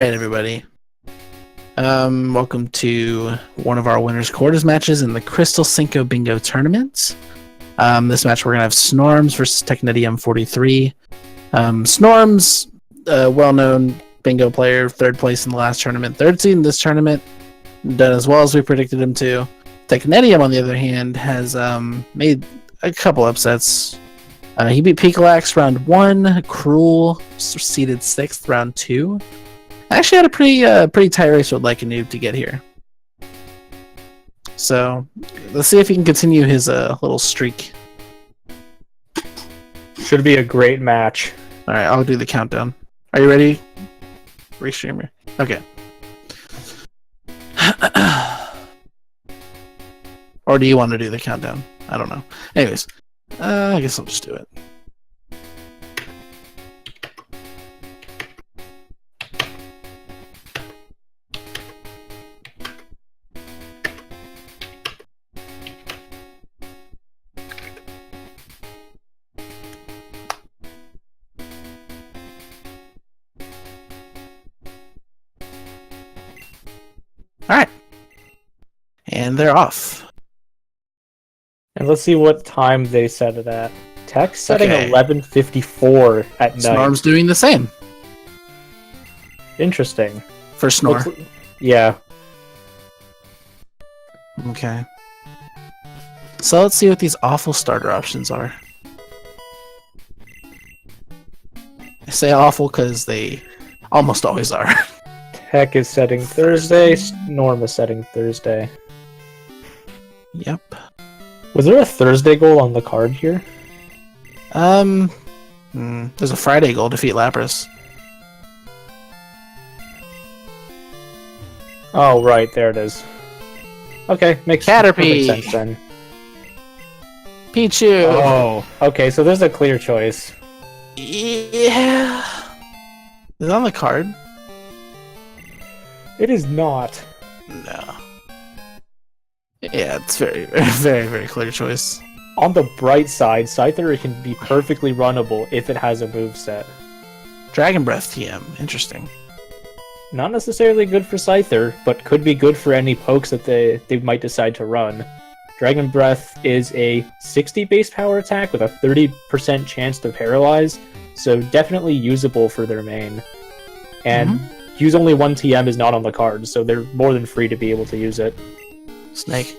Alright, everybody. Welcome to one of our winners quarters matches in the Crystal Cinco Bingo Tournament. This match we're gonna have Snorms versus technetium43. Snorms, well-known bingo player, third place in the last tournament, third seed in this tournament, done as well as we predicted him to. Technetium, on the other hand, has made a couple upsets. He beat Picolax round 1, Cruel seeded 6th round 2. I actually had a pretty tight race with Like a Noob to get here. So let's see if he can continue his little streak. Should be a great match. All right, I'll do the countdown. Are you ready, Restreamer? Okay. Or do you want to do the countdown? I don't know. Anyways, I guess I'll just do it. Alright. And they're off. And let's see what time they set it at. Tech setting Okay. 11:54 at night. Snorm's doing the same. Interesting. For Snore. Yeah. Okay. So let's see what these awful starter options are. I say awful because they almost always are. Tech is setting Thursday. Norm is setting Thursday. Yep. Was there a Thursday goal on the card here? There's a Friday goal, defeat Lapras. Oh, right. There it is. Okay, makes Caterpie. perfect sense then. Pichu! Oh, okay, so there's a clear choice. Yeah. Is it on the card? It is not. No. Yeah, it's very, very, very clear choice. On the bright side, Scyther can be perfectly runnable if it has a moveset. Dragon Breath TM. Interesting. Not necessarily good for Scyther, but could be good for any pokes that they might decide to run. Dragon Breath is a 60 base power attack with a 30% chance to paralyze, so definitely usable for their main. And use only 1 TM is not on the card, so they're more than free to be able to use it. Snake.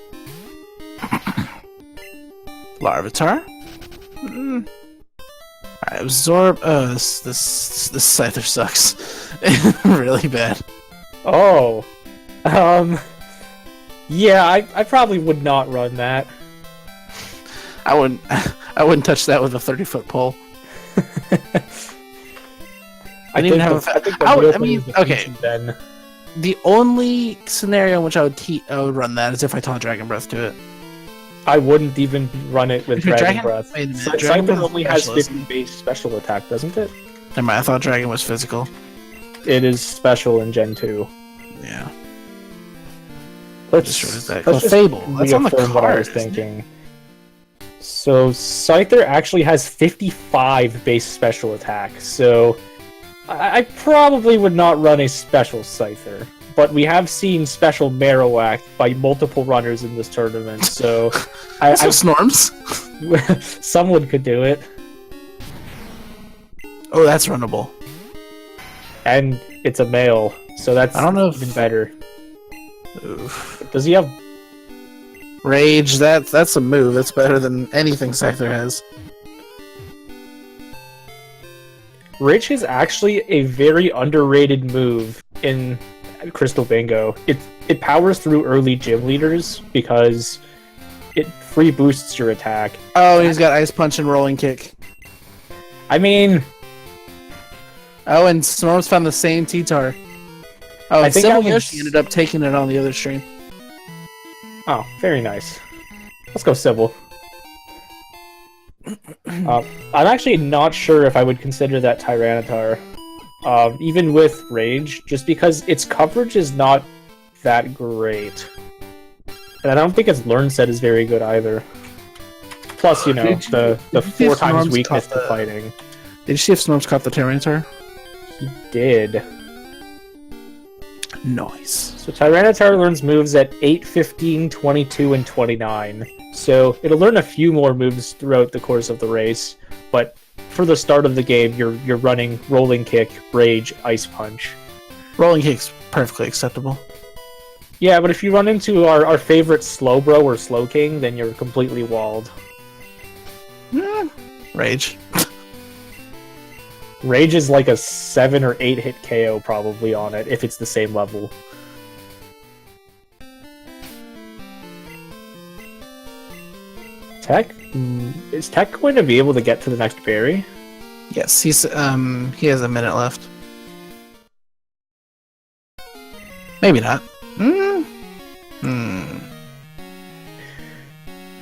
Larvitar. Alright, Absorb. Oh, this Scyther sucks. Really bad. Oh. Yeah, I probably would not run that. I wouldn't touch that with a 30-foot pole. I even have think the real thing is the okay. Pichu then. The only scenario in which I would run that is if I taught Dragon Breath to it. I wouldn't even run it with If you're Dragon Breath. Wait a minute, Dragon Scyther Breath only has specialist. 50 base special attack, doesn't it? Never mind, I thought Dragon was physical. It is special in Gen 2. Yeah. Let's Just that. let's just Fable. That's on the reaffirm what I card, was isn't it? thinking. So Scyther actually has 55 base special attack, so I probably would not run a special Scyther. But we have seen special Marowak by multiple runners in this tournament, so Snorms. someone could do it. Oh, that's runnable. And it's a male, so that's I don't know if- even better. Oof. Does he have... Rage. That's a move. That's better than anything Scyther has. Rage is actually a very underrated move in Crystal Bingo. It powers through early gym leaders because it free boosts your attack. Oh, he's got Ice Punch and Rolling Kick. I mean, Oh, and Snorms found the same T-Tar. Oh, I and think I Civil was- Yoshi ended up taking it on the other stream. oh, very nice. Let's go Sybil. I'm actually not sure if I would consider that Tyranitar, even with Rage, just because its coverage is not that great. And I don't think its learn set is very good either. Plus, you know, Did you- the did you see 4 if times Snorms weakness caught to the- fighting. Did you see if Snorms caught the Tyranitar? He did. Nice. So Tyranitar learns moves at 8, 15, 22, and 29. So it'll learn a few more moves throughout the course of the race, but for the start of the game, you're running Rolling Kick, Rage, Ice Punch. Rolling Kick's perfectly acceptable. Yeah, but if you run into our favorite Slowbro or Slowking, then you're completely walled. Rage. Rage is like a 7 or 8 hit KO probably on it, if it's the same level. Tech? Is Tech going to be able to get to the next berry? Yes, he has a minute left. Maybe not.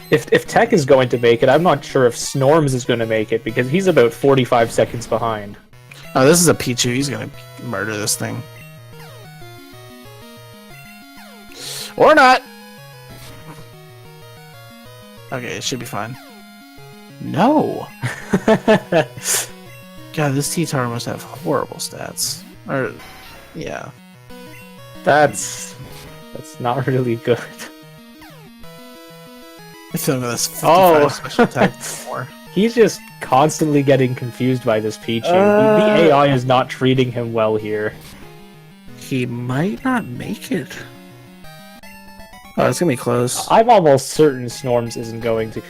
If Tech is going to make it, I'm not sure if Snorms is going to make it, because he's about 45 seconds behind. Oh, this is a Pichu. He's going to murder this thing. Or not! Okay, it should be fine. No! God, this T-Tar must have horrible stats. Or, yeah. That's not really good. I feel like this 55 special attack more. He's just constantly getting confused by this Pichu. The AI is not treating him well here. He might not make it. Oh, it's gonna be close. I'm almost certain Snorms isn't going to.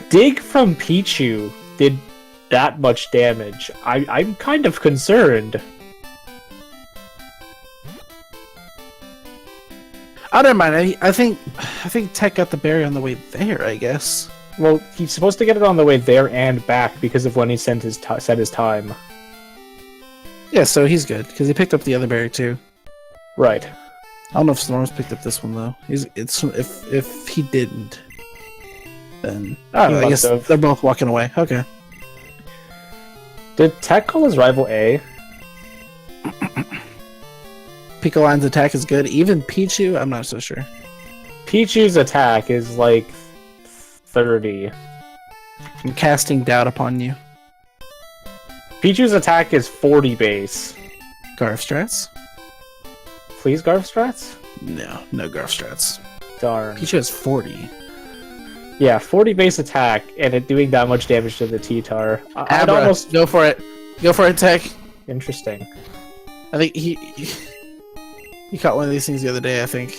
Dig from Pichu did that much damage. I'm kind of concerned. I don't mind. I think Tech got the berry on the way there, I guess. Well, he's supposed to get it on the way there and back because of when he set his time. Yeah, so he's good because he picked up the other berry too. Right. I don't know if Snorms picked up this one though. If he didn't, then I guess they're both walking away. Okay. Did Tech call his rival A? Picoline's attack is good. Even Pichu, I'm not so sure. Pichu's attack is like 30. I'm casting doubt upon you. Pichu's attack is 40 base. Garf strats? Please, Garf strats? No Garf strats. Darn. Pichu has 40. Yeah, 40 base attack, and it doing that much damage to the T-Tar. I'd almost go for it. Go for it, Tech. Interesting. I think he caught one of these things the other day, I think.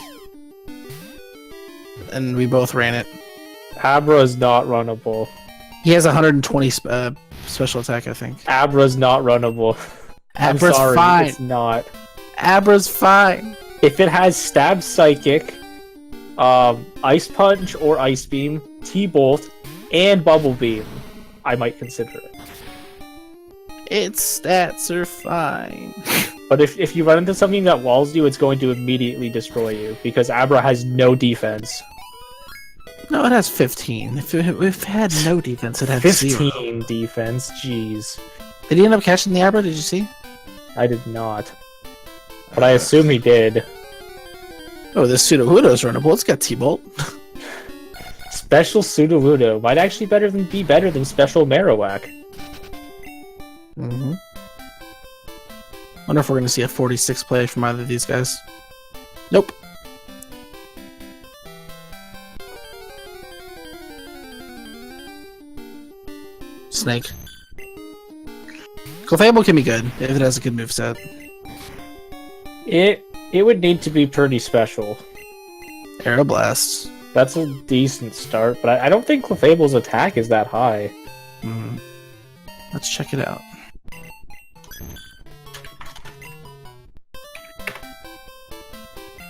And we both ran it. Abra is not runnable. He has 120 special attack, I think. Abra's not runnable. Abra's sorry, fine. It's not. Abra's fine. If it has Stab Psychic, Ice Punch or Ice Beam, T-Bolt, and Bubble Beam, I might consider it. Its stats are fine. But if you run into something that walls you, it's going to immediately destroy you, because Abra has no defense. No, it has 15. If it had no defense, it had 15 0. defense, jeez. Did he end up catching the Abra? Did you see? I did not. But I assume he did. Oh, this Sudowoodo's runnable. It's got T-Bolt. Special Sudowoodo might actually be better than Special Marowak. Mm-hmm. Wonder if we're going to see a 46 play from either of these guys. Nope. Snake. Clefable can be good if it has a good moveset. It would need to be pretty special. Aeroblast. That's a decent start, but I don't think Clefable's attack is that high. Let's check it out.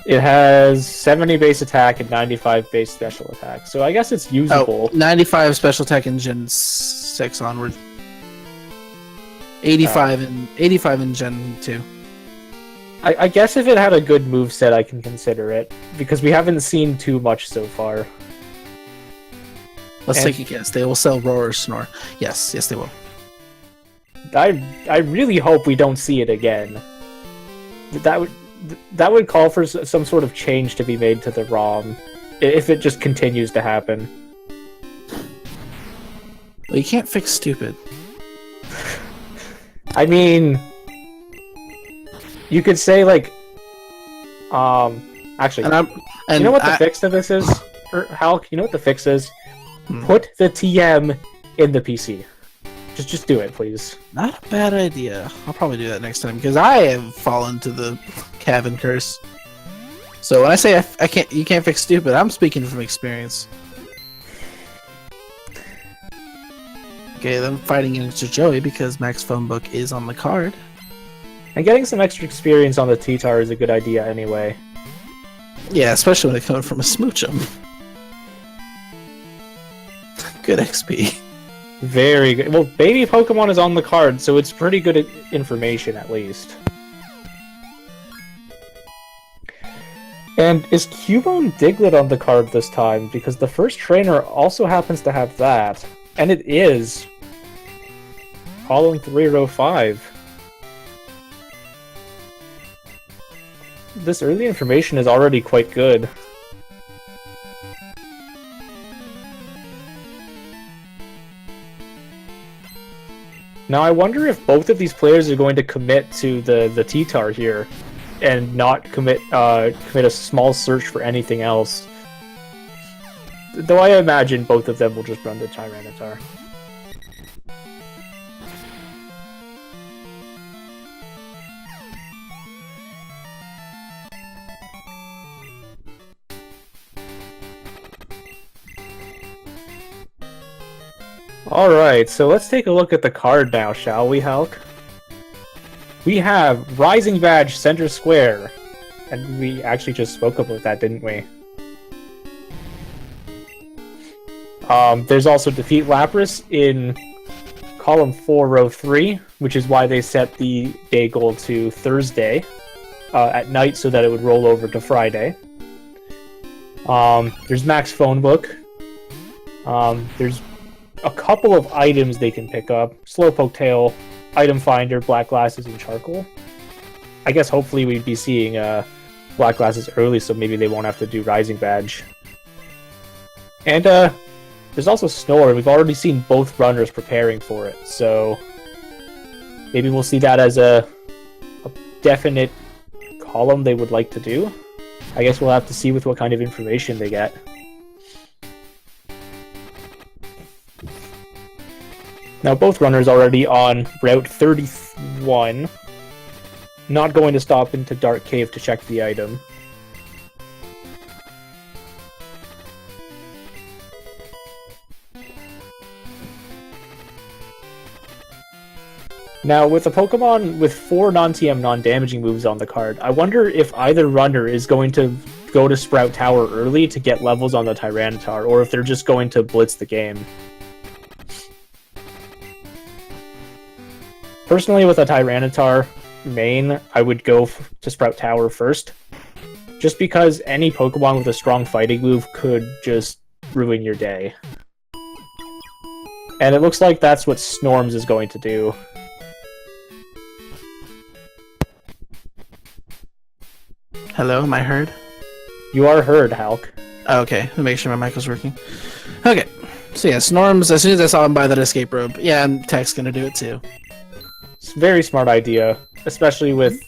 It has 70 base attack and 95 base special attack, so I guess it's usable. 95 special attack in Gen 6 onward. 85 in Gen 2. I guess if it had a good moveset, I can consider it, because we haven't seen too much so far. Let's take a guess. They will sell Roar or Snore. Yes, they will. I really hope we don't see it again. That would call for some sort of change to be made to the ROM, if it just continues to happen. Well, you can't fix stupid. I mean, you could say, like, Actually, And you know what the fix to this is, Halk? You know what the fix is? Hmm. Put the TM in the PC. Just do it, please. Not a bad idea. I'll probably do that next time because I have fallen to the cabin curse. So when I say I can't, you can't fix stupid, I'm speaking from experience. Okay, then fighting against Joey because Max phone book is on the card. And getting some extra experience on the T-Tar is a good idea anyway. Yeah, especially when they're coming from a smoochum. Good XP. Very good. Well, baby Pokemon is on the card, so it's pretty good information at least. And is Cubone Diglett on the card this time? Because the first trainer also happens to have that. And it is. Column 3, row 5. This early information is already quite good. Now I wonder if both of these players are going to commit to the T-Tar here, and not commit a small search for anything else. Though I imagine both of them will just run the Tyranitar. Alright, so let's take a look at the card now, shall we, Hulk? We have Rising Badge center square. And we actually just spoke about that, didn't we? There's also Defeat Lapras in column 4, row 3, which is why they set the day goal to Thursday at night so that it would roll over to Friday. There's Max Phone Book. There's a couple of items they can pick up. Slowpoke Tail, Item Finder, Black Glasses, and Charcoal. I guess hopefully we'd be seeing Black Glasses early, so maybe they won't have to do Rising Badge. And there's also Snore. We've already seen both runners preparing for it, so maybe we'll see that as a definite column they would like to do. I guess we'll have to see with what kind of information they get. Now both runners already on Route 31. Not going to stop into Dark Cave to check the item. Now, with a Pokemon with 4 non-TM, non-damaging moves on the card, I wonder if either runner is going to go to Sprout Tower early to get levels on the Tyranitar, or if they're just going to blitz the game. Personally, with a Tyranitar main, I would go to Sprout Tower first, just because any Pokemon with a strong fighting move could just ruin your day. And it looks like that's what Snorms is going to do. Hello, am I heard? You are heard, Hulk. Oh, okay, let me make sure my mic was working. Okay, so yeah, Snorms, as soon as I saw him buy that escape rope, yeah, and Tech's gonna do it too. It's a very smart idea, especially with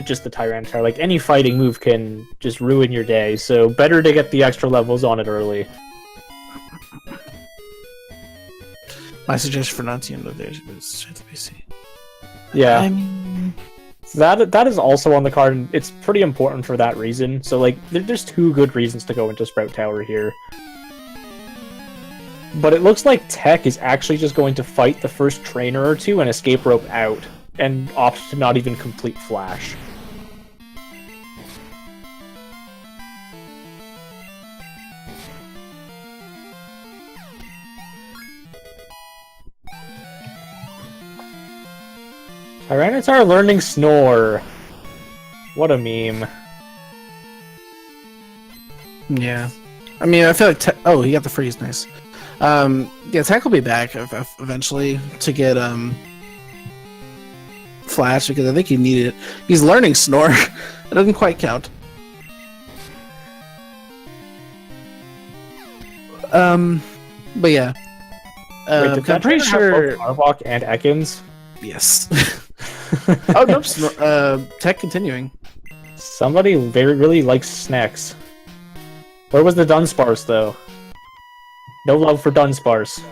just the Tyranitar. Like, any fighting move can just ruin your day, so better to get the extra levels on it early. My suggestion for not to end there is check the PC. Yeah. I mean... That is also on the card, and it's pretty important for that reason. So, like, there's 2 good reasons to go into Sprout Tower here. But it looks like Tech is actually just going to fight the first trainer or 2 and escape rope out, and opt to not even complete Flash. Tyranitar learning Snore. What a meme. Yeah. I mean, I feel like oh, he got the freeze, nice. Yeah, Tech will be back eventually to get Flash, because I think he needed it. He's learning Snore. It doesn't quite count. But yeah. Wait, I'm pretty sure Arbok and Ekans. yes. Oh nope, Tech continuing. Somebody really likes snacks. Where was the Dunsparce, though? No love for Dunsparce.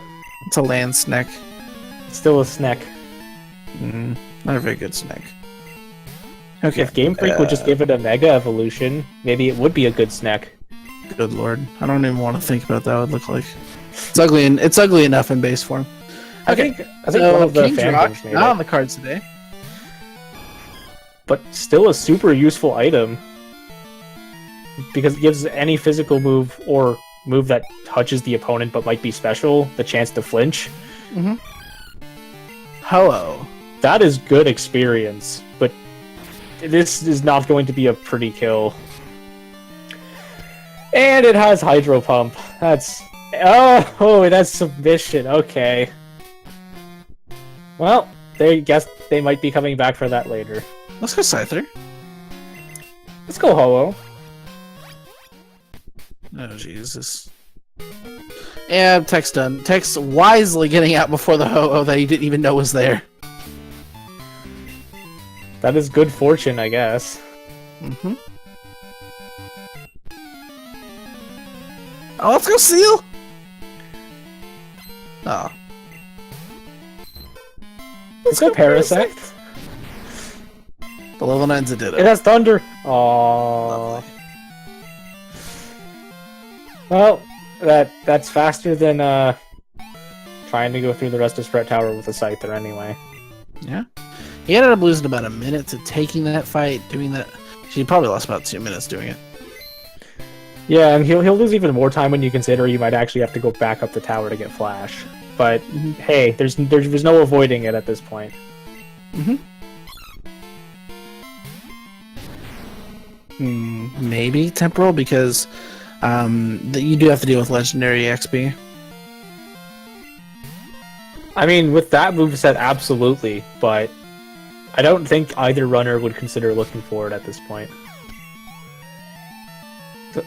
It's a land snack. Still a snack. Not a very good snack. Okay. If Game Freak would just give it a Mega Evolution, maybe it would be a good snack. Good lord. I don't even want to think about that would look like. It's ugly and it's ugly enough in base form. Okay. I think one of the King's fan Rock, games made not on it. the cards today. But still a super useful item. Because it gives any physical move or move that touches the opponent but might be special the chance to flinch. Hello. That is good experience, but this is not going to be a pretty kill. And it has Hydro Pump. That's... Oh, that's submission. Okay. Well, they guess they might be coming back for that later. Let's go Scyther. Let's go Ho-Oh. Oh, Jesus. Yeah, Tech's done. Tech's wisely getting out before the Ho-Oh that he didn't even know was there. That is good fortune, I guess. Oh, let's go Seal! Oh. Let's go Parasect. The level 9s did It it. has Thunder. Aww. Well, that's faster than trying to go through the rest of Spread Tower with a Scyther anyway. Yeah. He ended up losing about a minute to taking that fight, doing that. He probably lost about 2 minutes doing it. Yeah, and he'll lose even more time when you consider you might actually have to go back up the tower to get Flash. But hey, there's no avoiding it at this point. Maybe Temporal, because you do have to deal with Legendary XP. I mean, with that moveset, absolutely, but I don't think either runner would consider looking for it at this point.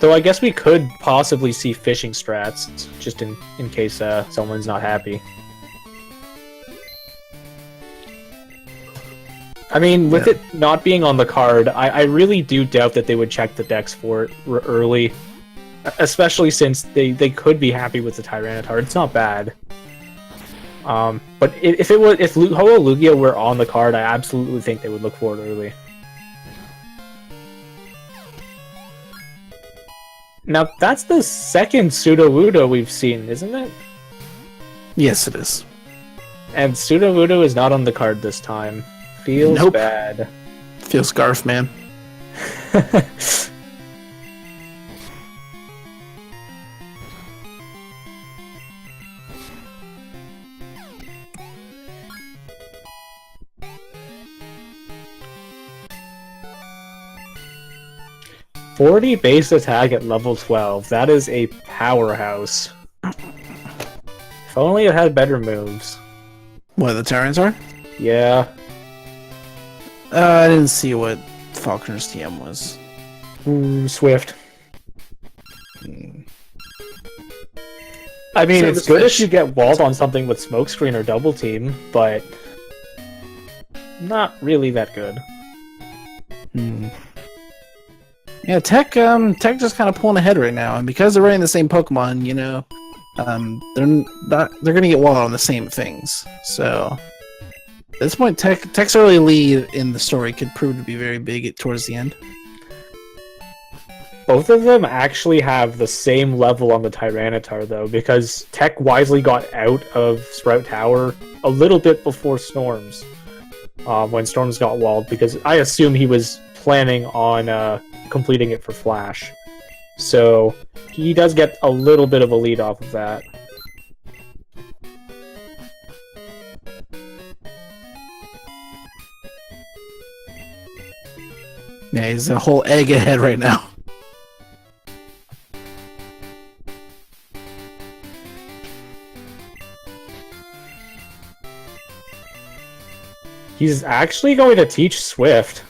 Though I guess we could possibly see fishing strats, just in case someone's not happy. I mean, with it not being on the card, I really do doubt that they would check the decks for it early. Especially since they could be happy with the Tyranitar. It's not bad. But if Ho-Oh Lugia were on the card, I absolutely think they would look for it early. Now, that's the second Sudowoodo we've seen, isn't it? Yes, it is. And Sudowoodo is not on the card this time. Feels Nope. bad. Feels Scarf, man. .40 base attack at level 12. That is a powerhouse. If only it had better moves. What, the Tyranitar? Yeah. I didn't see what Falconer's TM was. Swift. I mean, it's good if you get walled on something with Smokescreen or Double Team, but not really that good. Yeah, Tech just kind of pulling ahead right now, and because they're running the same Pokemon, you know, they're gonna get walled on the same things. So at this point, Tech's early lead in the story could prove to be very big towards the end. Both of them actually have the same level on the Tyranitar, though, because Tech wisely got out of Sprout Tower a little bit before Snorms, when Snorms got walled, because I assume he was planning on completing it for Flash. So he does get a little bit of a lead off of that. Yeah, he's a whole egg ahead right now. He's actually going to teach Swift.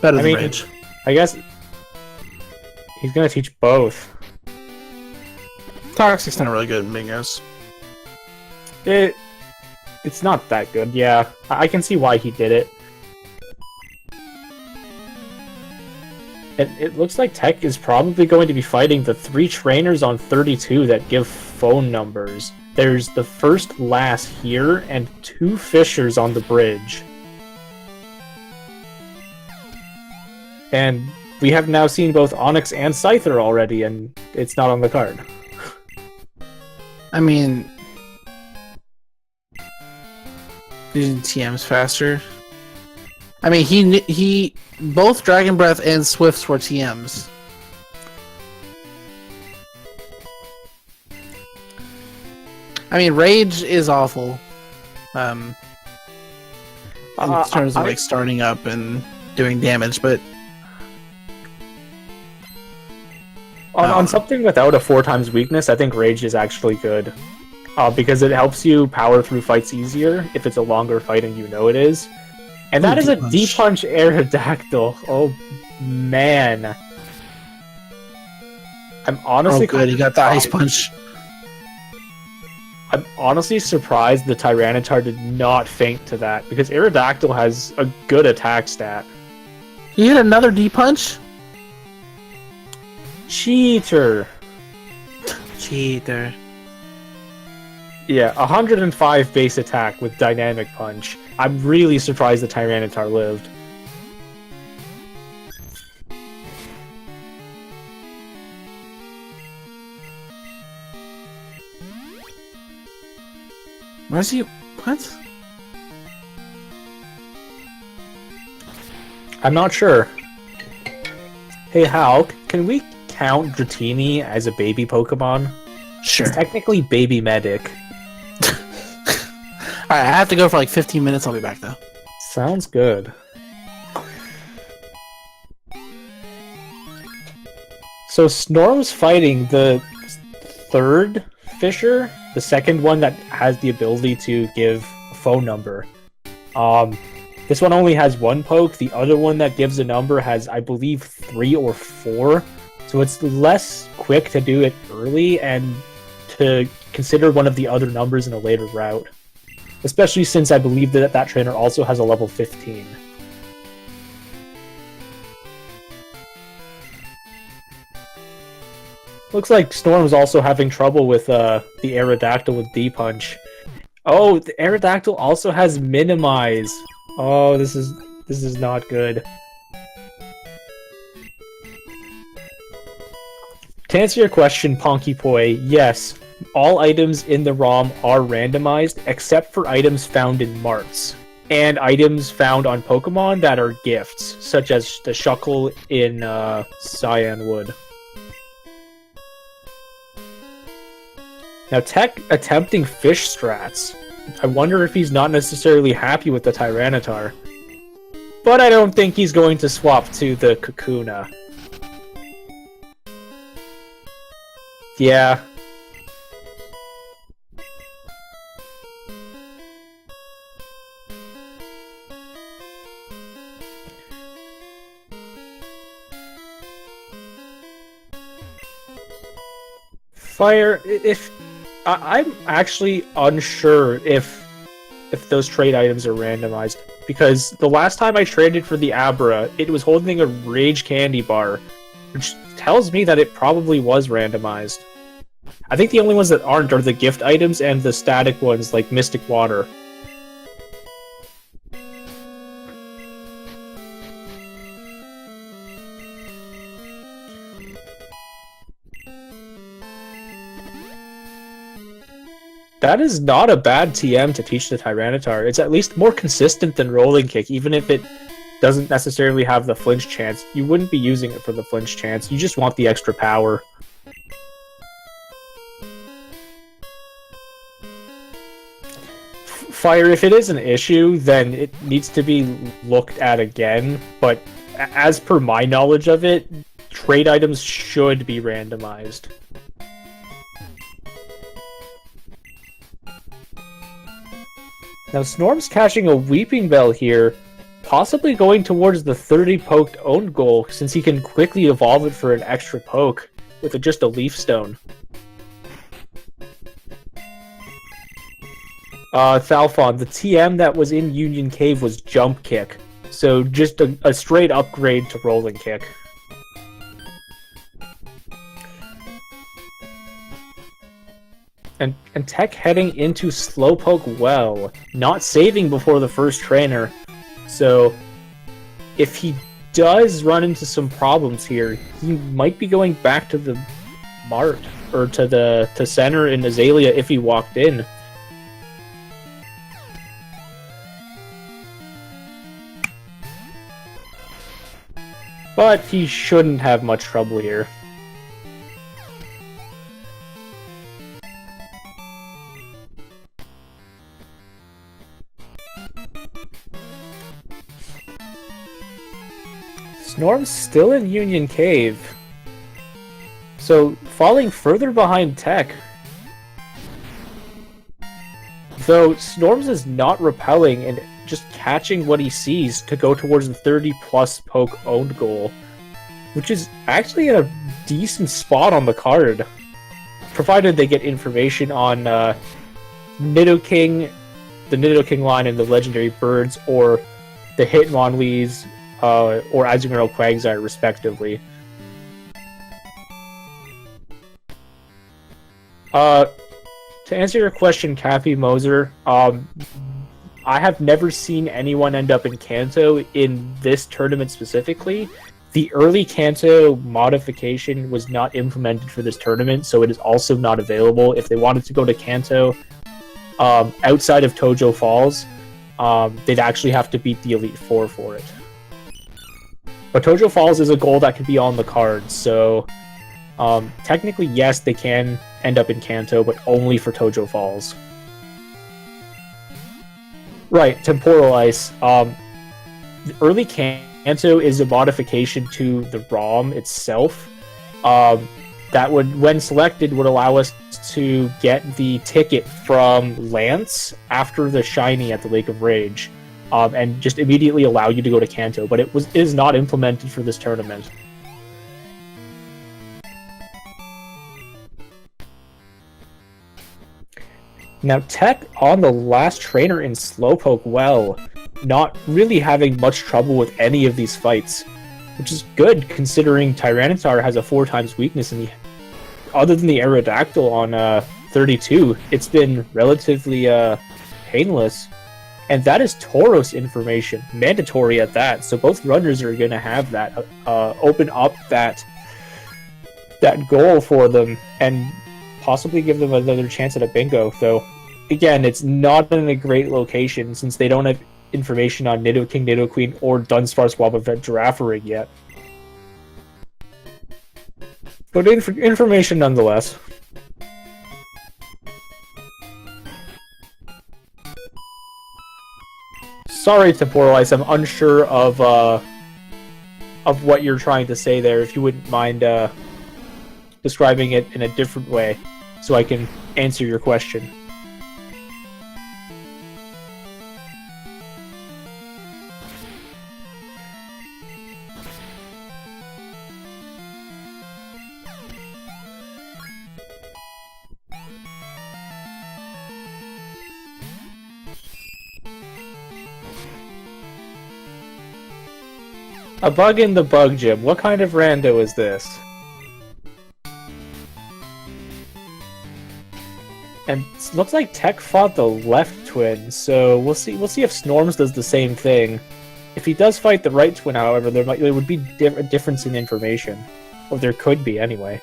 Better than mean, Rage. I guess he's going to teach both. Toxic's not really good in Bingos. It's not that good, yeah. I can see why he did it. It looks like Tech is probably going to be fighting the 3 trainers on 32 that give phone numbers. There's the first lass here and 2 fishers on the bridge. And we have now seen both Onyx and Scyther already, and it's not on the card. I mean, using TMs faster. I mean, he both Dragon Breath and Swifts were TMs. I mean, Rage is awful. In terms of like starting up and doing damage, but on something without a 4x weakness, I think Rage is actually good. Because it helps you power through fights easier if it's a longer fight and you know it is. And that is a D-Punch Aerodactyl. Oh, man. I'm honestly... Oh, good, he got the Ice Punch. I'm honestly surprised the Tyranitar did not faint to that, because Aerodactyl has a good attack stat. He hit another D-Punch? Cheater. Cheater. Yeah, 105 base attack with Dynamic Punch. I'm really surprised the Tyranitar lived. Where's he? What? I'm not sure. Hey Hal, can we count Dratini as a baby Pokemon? Sure. It's technically Baby Medic. Alright, I have to go for like 15 minutes. I'll be back though. Sounds good. So Snorm's fighting the 3rd Fisher, the 2nd one that has the ability to give a phone number. This one only has 1 poke. The other one that gives a number has, I believe, 3 or 4. So it's less quick to do it early and to consider one of the other numbers in a later route. Especially since I believe that trainer also has a level 15. Looks like Storm's also having trouble with the Aerodactyl with D-Punch. Oh, the Aerodactyl also has Minimize. Oh, this is not good. To answer your question, Ponkypoy, yes, all items in the ROM are randomized, except for items found in Marts, and items found on Pokemon that are gifts, such as the Shuckle in Cyanwood. Now, Tech attempting fish strats. I wonder if he's not necessarily happy with the Tyranitar. But I don't think he's going to swap to the Kakuna. Yeah. Fire, if I'm actually unsure if those trade items are randomized, because the last time I traded for the Abra, it was holding a Rage Candy Bar, which tells me that it probably was randomized. I think the only ones that aren't are the gift items and the static ones like Mystic Water. That is not a bad TM to teach the Tyranitar. It's at least more consistent than Rolling Kick, even if it doesn't necessarily have the flinch chance. You wouldn't be using it for the flinch chance. You just want the extra power. Fire, if it is an issue, then it needs to be looked at again, but as per my knowledge of it, trade items should be randomized. Now, Snorm's catching a Weeping Bell here, possibly going towards the 30 poked own goal, since he can quickly evolve it for an extra poke with just a Leaf Stone. Thalfon, the TM that was in Union Cave was Jump Kick, so just a straight upgrade to Rolling Kick. And Tech heading into Slowpoke well, not saving before the first trainer. So if he does run into some problems here, he might be going back to the Mart or to center in Azalea if he walked in. But he shouldn't have much trouble here. Snorm's still in Union Cave. So, falling further behind Tech. Though Snorms is not repelling and just catching what he sees to go towards the 30-plus poke owned goal, which is actually in a decent spot on the card, provided they get information on Nidoking, the Nidoking line and the legendary birds, or the Hitmonlees, or Azumarill Quagsire, respectively. To answer your question, Cappy Moser, I have never seen anyone end up in Kanto in this tournament specifically. The early Kanto modification was not implemented for this tournament, so it is also not available. If they wanted to go to Kanto outside of Tojo Falls, they'd actually have to beat the Elite Four for it. But Tojo Falls is a goal that could be on the card, so technically, yes, they can end up in Kanto, but only for Tojo Falls. Right, Temporal Ice. The early Kanto is a modification to the ROM itself. That would, when selected, would allow us to get the ticket from Lance after the Shiny at the Lake of Rage, and just immediately allow you to go to Kanto. But it is not implemented for this tournament. Now, Tech on the last trainer in Slowpoke well, not really having much trouble with any of these fights, which is good considering Tyranitar has a 4x weakness in the... Other than the Aerodactyl on 32, it's been relatively painless. And that is Tauros information, mandatory at that, so both runners are going to have that, open up that goal for them, and possibly give them another chance at a bingo, though again, it's not in a great location since they don't have information on Nidoking, Nidoqueen, or Dunsparce Wobbuffet Girafarig yet. But information nonetheless. Sorry, Temporal Ice, I'm unsure of what you're trying to say there. If you wouldn't mind describing it in a different way, so I can answer your question. A bug in the bug gym. What kind of rando is this? And it looks like Tech fought the left twin, so we'll see if Snorms does the same thing. If he does fight the right twin, however, there would be a difference in information. Or there could be, anyway.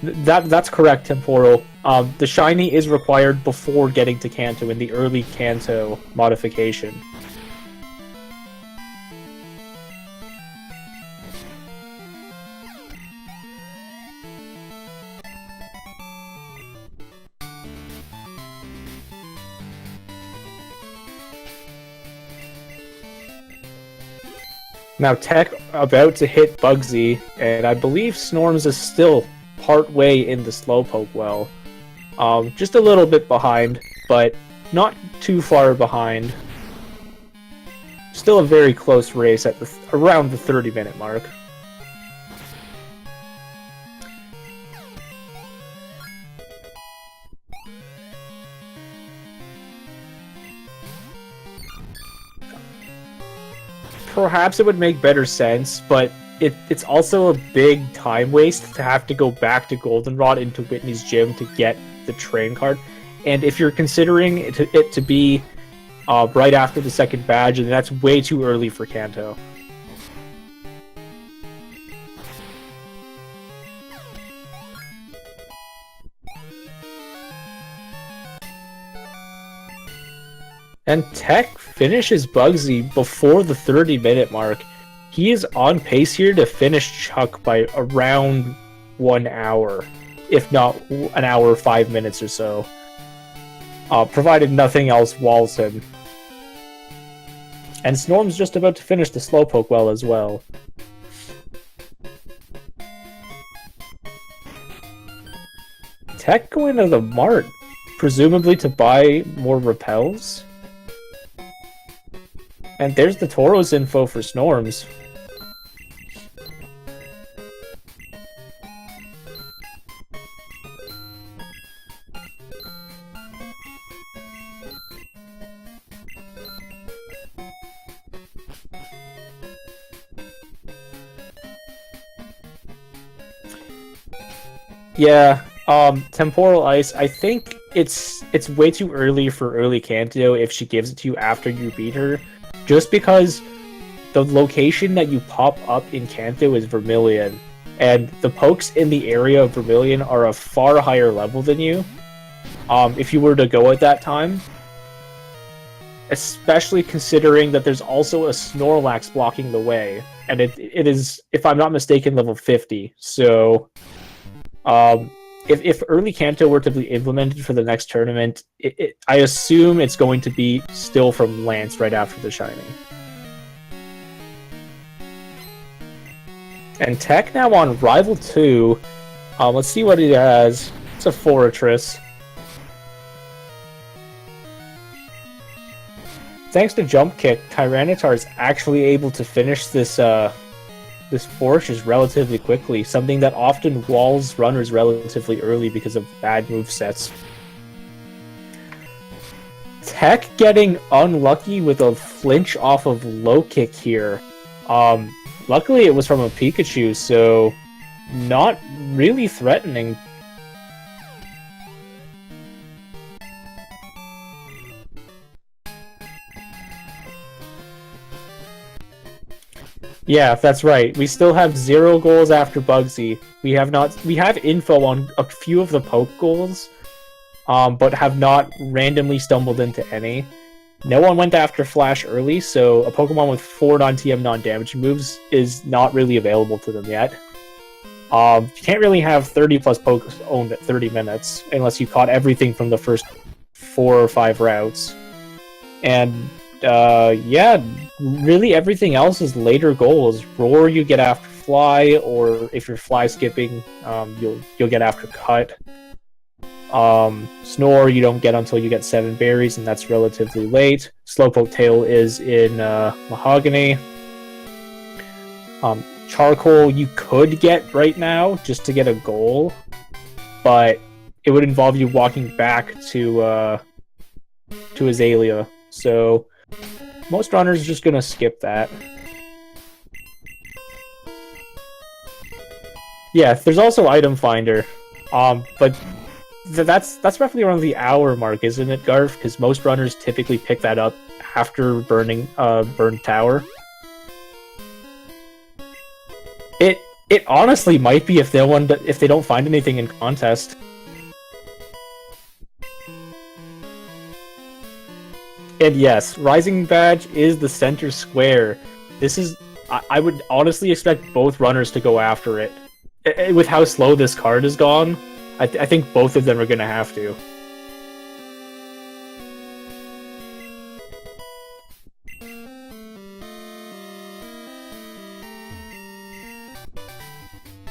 That's correct, Temporal. The Shiny is required before getting to Kanto in the early Kanto modification. Now Tech about to hit Bugsy, and I believe Snorms is still part way in the Slowpoke well. Just a little bit behind, but not too far behind. Still a very close race at around the 30-minute mark. Perhaps it would make better sense, but it's also a big time waste to have to go back to Goldenrod into Whitney's gym to get the train card. And if you're considering it to be right after the second badge, then that's way too early for Kanto. And Tech finishes Bugsy before the 30-minute mark. He is on pace here to finish Chuck by around 1 hour, if not an hour 5 minutes or so, provided nothing else walls him. And Snorm's just about to finish the Slowpoke well as well. Tech going to the mart, presumably to buy more repels. And there's the Tauros info for Snorms. Yeah, Temporal Ice, I think it's way too early for early Kanto if she gives it to you after you beat her. Just because the location that you pop up in Kanto is Vermilion, and the pokes in the area of Vermilion are a far higher level than you, if you were to go at that time. Especially considering that there's also a Snorlax blocking the way, and it is, if I'm not mistaken, level 50. So, if early Kanto were to be implemented for the next tournament, I assume it's going to be still from Lance right after the Shining. And Tech now on Rival 2. Let's see what he has. It's a Fortress. Thanks to Jump Kick, Tyranitar is actually able to finish this Fortress relatively quickly, something that often walls runners relatively early because of bad movesets. Tech getting unlucky with a flinch off of Low Kick here. Luckily it was from a Pikachu, so not really threatening. Yeah, that's right. We still have 0 goals after Bugsy. We have info on a few of the poke goals, but have not randomly stumbled into any. No one went after Flash early, so a Pokemon with 4 non-TM non-damage moves is not really available to them yet. You can't really have 30 plus pokes owned at 30 minutes unless you caught everything from the first 4 or 5 routes. And yeah, really everything else is later goals. Roar you get after Fly, or if you're Fly skipping, you'll get after Cut. Snore you don't get until you get 7 berries, and that's relatively late. Slowpoke Tail is in Mahogany. Charcoal you could get right now just to get a goal, but it would involve you walking back to Azalea. So most runners are just gonna skip that. Yeah, there's also Item Finder, but that's roughly around the hour mark, isn't it, Garf? Because most runners typically pick that up after burning Burned Tower. It honestly might be if they don't find anything in contest. And yes, Rising Badge is the center square. This is... I would honestly expect both runners to go after it. With how slow this card is gone, I think both of them are going to have to.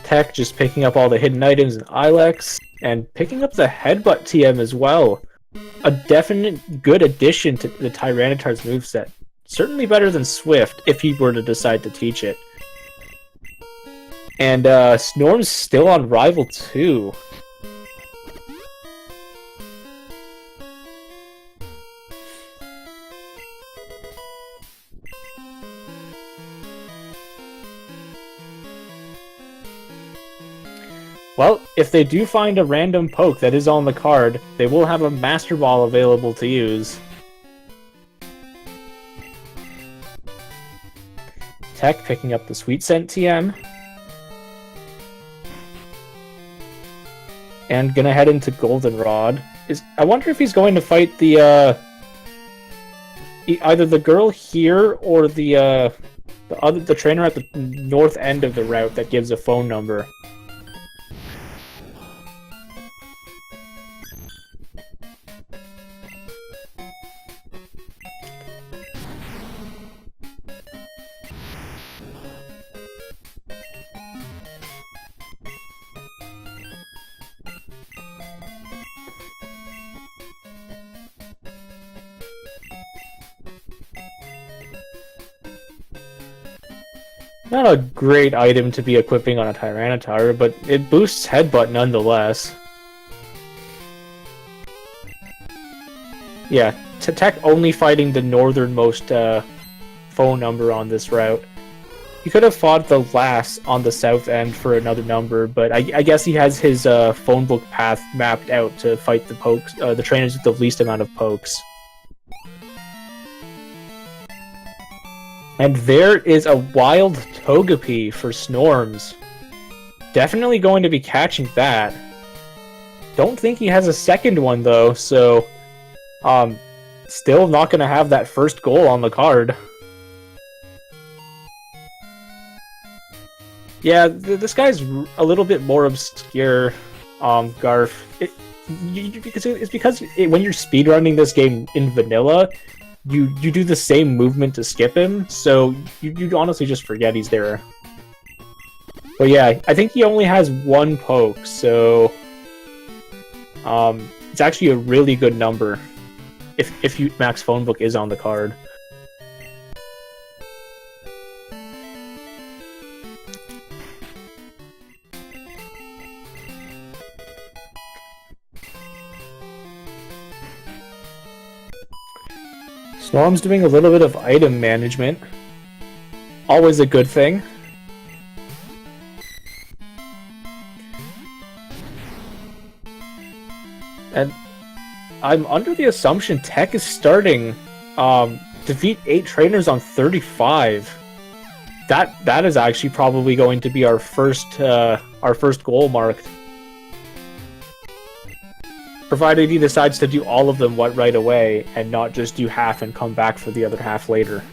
Tech just picking up all the hidden items in Ilex, and picking up the Headbutt TM as well. A definite good addition to the Tyranitar's moveset. Certainly better than Swift, if he were to decide to teach it. And Snorm's still on Rival 2. Well, if they do find a random poke that is on the card, they will have a Master Ball available to use. Tech picking up the Sweet Scent TM. And gonna head into Goldenrod. I wonder if he's going to fight the either the girl here or the trainer at the north end of the route that gives a phone number. Not a great item to be equipping on a Tyranitar, but it boosts Headbutt nonetheless. Yeah, Tech only fighting the northernmost phone number on this route. He could have fought the last on the south end for another number, but I guess he has his phone book path mapped out to fight the pokes, the trainers with the least amount of pokes. And there is a wild Togepi for Snorms. Definitely going to be catching that. Don't think he has a second one though, so still not going to have that first goal on the card. Yeah, this guy's a little bit more obscure, Garf. It's because when you're speedrunning this game in vanilla, you do the same movement to skip him, so you honestly just forget he's there. But yeah, I think he only has one poke, so it's actually a really good number if Max Phone Book is on the card. Snorm's doing a little bit of item management. Always a good thing. And I'm under the assumption Tech is starting defeat 8 trainers on 35. That is actually probably going to be our first goal marked. Provided he decides to do all of them right away, and not just do half and come back for the other half later.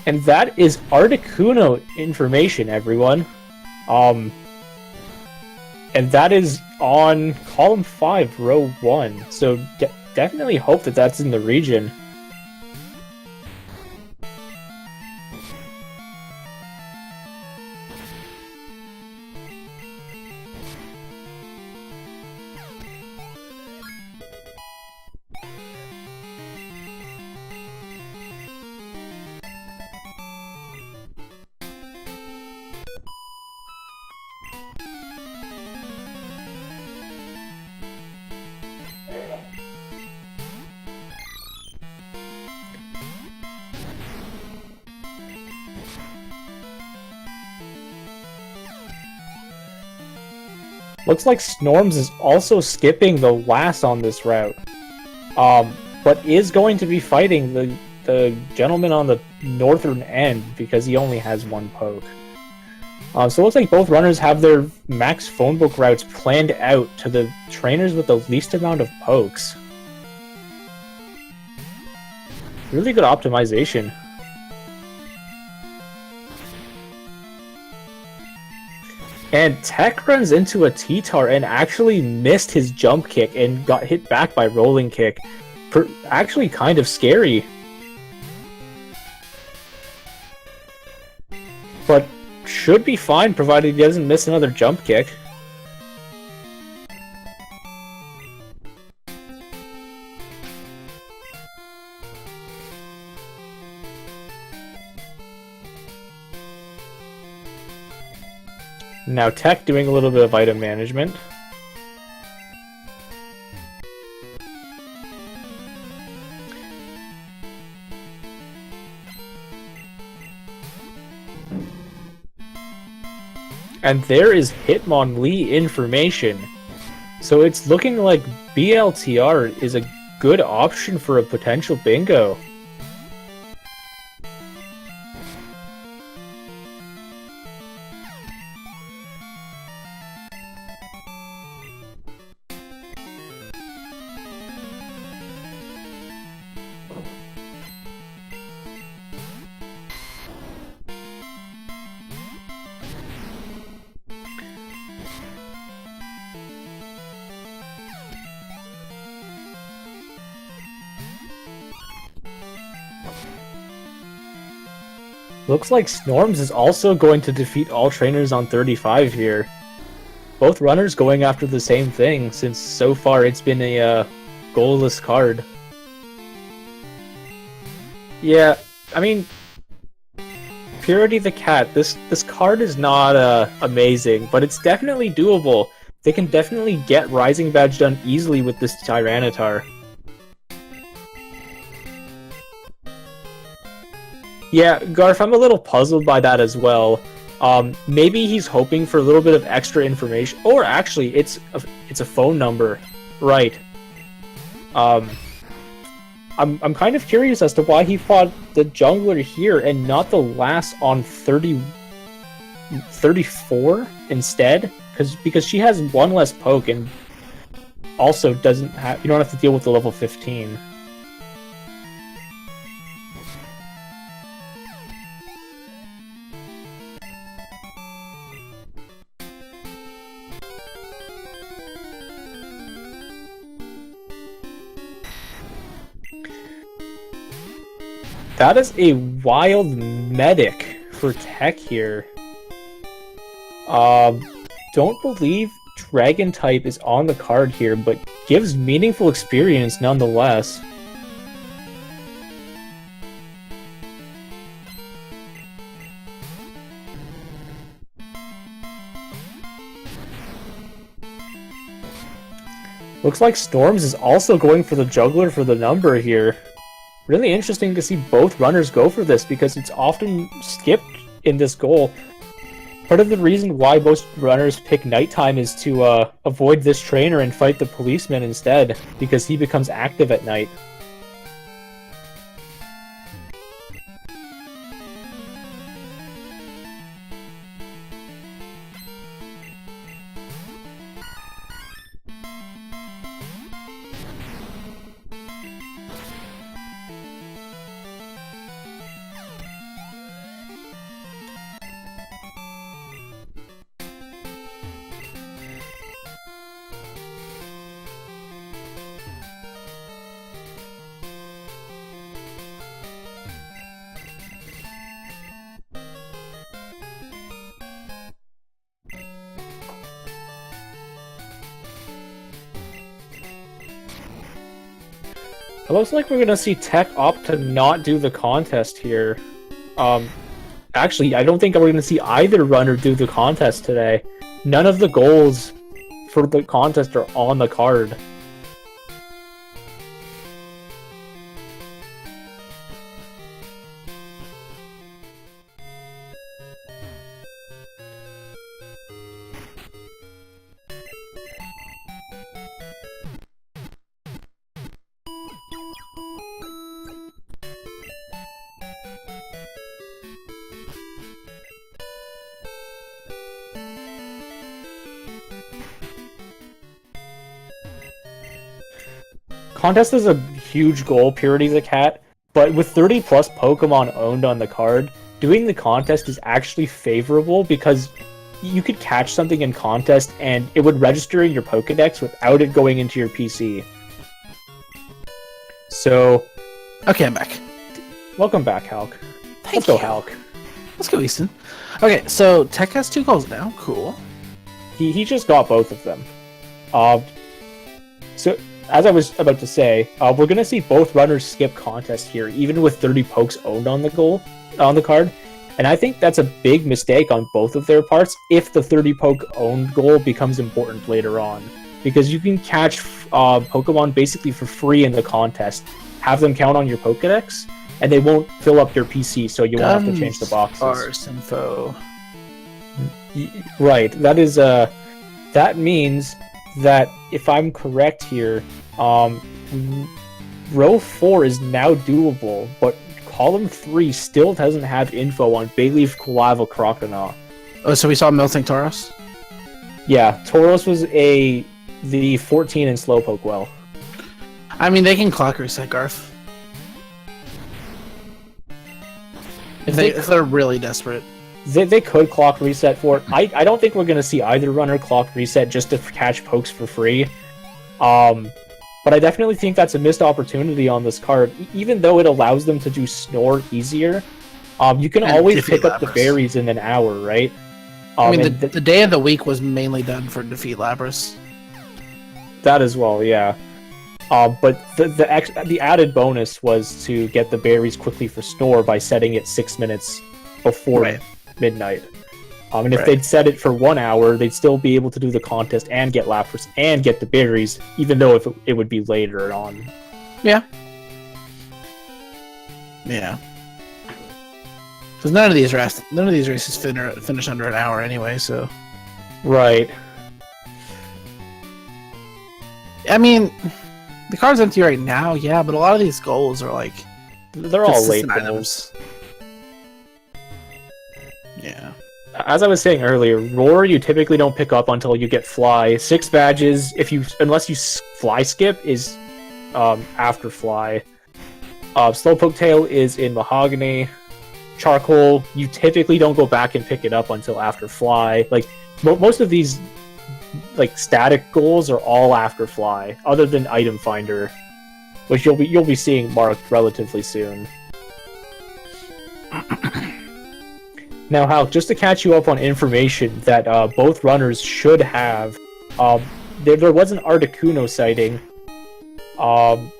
And that is Articuno information, everyone. And that is on column 5, row 1. So definitely hope that that's in the region. Looks like Snorms is also skipping the last on this route, but is going to be fighting the gentleman on the northern end because he only has one poke. So it looks like both runners have their max phone book routes planned out to the trainers with the least amount of pokes. Really good optimization. And Tech runs into a T-Tar and actually missed his jump kick and got hit back by rolling kick. Actually kind of scary. But should be fine provided he doesn't miss another jump kick. Now Tech doing a little bit of item management. And there is Hitmonlee information. So it's looking like BLTR is a good option for a potential bingo. Looks like Snorms is also going to defeat all trainers on 35 here. Both runners going after the same thing, since so far it's been a goalless card. Yeah, I mean, Purity the Cat, this card is not amazing, but it's definitely doable. They can definitely get Rising Badge done easily with this Tyranitar. Yeah, Garf, I'm a little puzzled by that as well. Maybe he's hoping for a little bit of extra information, or actually, it's a phone number, right? I'm kind of curious as to why he fought the jungler here and not the last on 34 instead, because she has one less poke and also doesn't have. You don't have to deal with the level 15. That is a wild medic for tech here. Don't believe Dragon type is on the card here, but gives meaningful experience nonetheless. Looks like Storms is also going for the juggler for the number here. Really interesting to see both runners go for this because it's often skipped in this goal. Part of the reason why most runners pick nighttime is to avoid this trainer and fight the policeman instead, because he becomes active at night. It looks like we're gonna see Tech opt to not do the contest here. Actually, I don't think we're gonna see either runner do the contest today. None of the goals for the contest are on the card. Contest is a huge goal, Purity the Cat, but with 30 plus Pokemon owned on the card, doing the contest is actually favorable because you could catch something in contest and it would register in your Pokedex without it going into your PC. So... Okay, I'm back. Welcome back, Halk. Let's go, Halk. Let's go, Easton. Okay, so Tech has 2 goals now. Cool. He just got both of them. So... As I was about to say, we're going to see both runners skip contest here, even with 30 pokes owned on the card. And I think that's a big mistake on both of their parts if the 30 poke owned goal becomes important later on. Because you can catch Pokemon basically for free in the contest, have them count on your Pokedex, and they won't fill up your PC, so you won't have to change the boxes. Arse info. Right. That means that if I'm correct here, row 4 is now doable, but column 3 still doesn't have info on Bayleaf, Kulava, Croconaw. Oh, so we saw Melting Tauros? Yeah, Tauros was the 14 in Slowpoke well. I mean, they can clock reset, Garth. If they're really desperate. They could clock reset for it. I don't think we're going to see either runner clock reset just to catch pokes for free. But I definitely think that's a missed opportunity on this card. Even though it allows them to do Snore easier, you can always pick up the berries in an hour, right? I mean, the day of the week was mainly done for Defeat Lapras. That as well, yeah. But the added bonus was to get the berries quickly for Snore by setting it 6 minutes before midnight. And if they'd set it for 1 hour, they'd still be able to do the contest and get Lapras and get the berries, even though if it would be later on. Yeah. Yeah. Because none of these races finish under an hour anyway, so. Right. I mean, the card's empty right now, yeah, but a lot of these goals are like they're all late items. Yeah. As I was saying earlier, Roar you typically don't pick up until you get Fly. 6 badges, unless you Fly skip, is after Fly. Slowpoke Tail is in Mahogany. Charcoal, you typically don't go back and pick it up until after Fly. Like most of these like static goals are all after Fly, other than Item Finder, which you'll be seeing marked relatively soon. Now, Hal, just to catch you up on information that both runners should have, there was an Articuno sighting.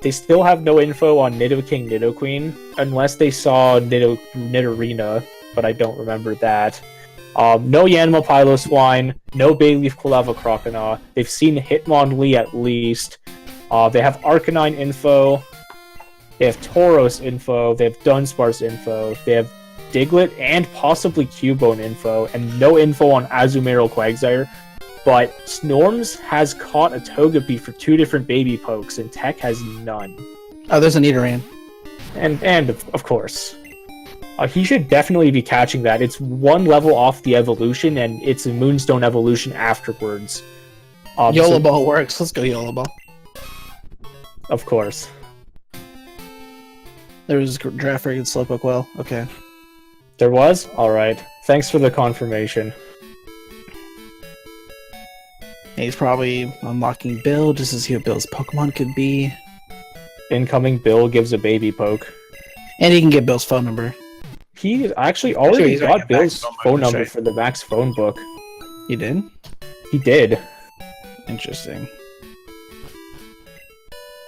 They still have no info on Nidoking, Nidoqueen, unless they saw Nidorina, but I don't remember that. No Yanma Piloswine, no Bayleaf, Kulava, Croconaw. They've seen Hitmonlee at least. They have Arcanine info. They have Tauros info. They have Dunsparce info. They have Diglett and possibly Cubone info, and no info on Azumarill Quagsire. But Snorms has caught a Togepi for 2 different baby pokes, and Tech has none. Oh, there's an Nidoran. And of course. He should definitely be catching that. It's 1 level off the evolution, and it's a Moonstone evolution afterwards. YOLO Ball works. Let's go YOLO Ball. Of course. There was draft rated Slowpoke well. Okay. There was? Alright. Thanks for the confirmation. He's probably unlocking Bill just to see what Bill's Pokemon could be. Incoming Bill gives a baby poke. And he can get Bill's phone number. He actually already got Bill's phone number for the Max phone book. He did? He did. Interesting.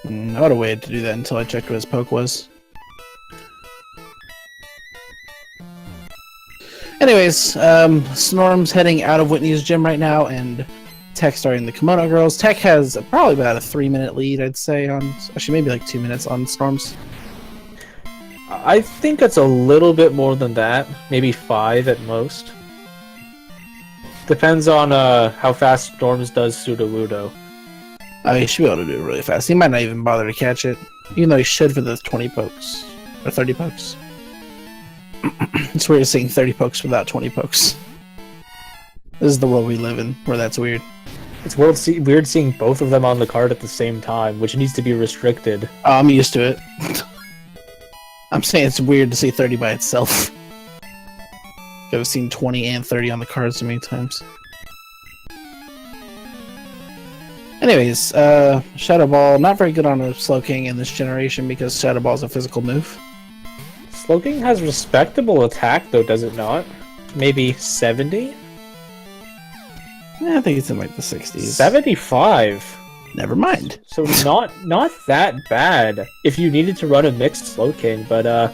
I would have waited to do that until I checked what his poke was. Anyways, Snorm's heading out of Whitney's gym right now, and Tech starting the Kimono Girls. Tech has probably about a 3-minute lead, I'd say, on... Actually, maybe like 2 minutes on Snorms. I think it's a little bit more than that. Maybe 5 at most. Depends on how fast Storms does Sudowoodo. He should be able to do it really fast. He might not even bother to catch it, even though he should for the 20 pokes. Or 30 pokes. It's weird seeing 30 pokes without 20 pokes. This is the world we live in, where that's weird. It's weird seeing both of them on the card at the same time, which needs to be restricted. I'm used to it. I'm saying it's weird to see 30 by itself. I've seen 20 and 30 on the cards so many times. Anyways, Shadow Ball, not very good on a Slowking in this generation because Shadow Ball is a physical move. Slowking has respectable attack, though, does it not? Maybe 70? I think it's in like the 60s. 75? Never mind. So not that bad if you needed to run a mixed Slowking, but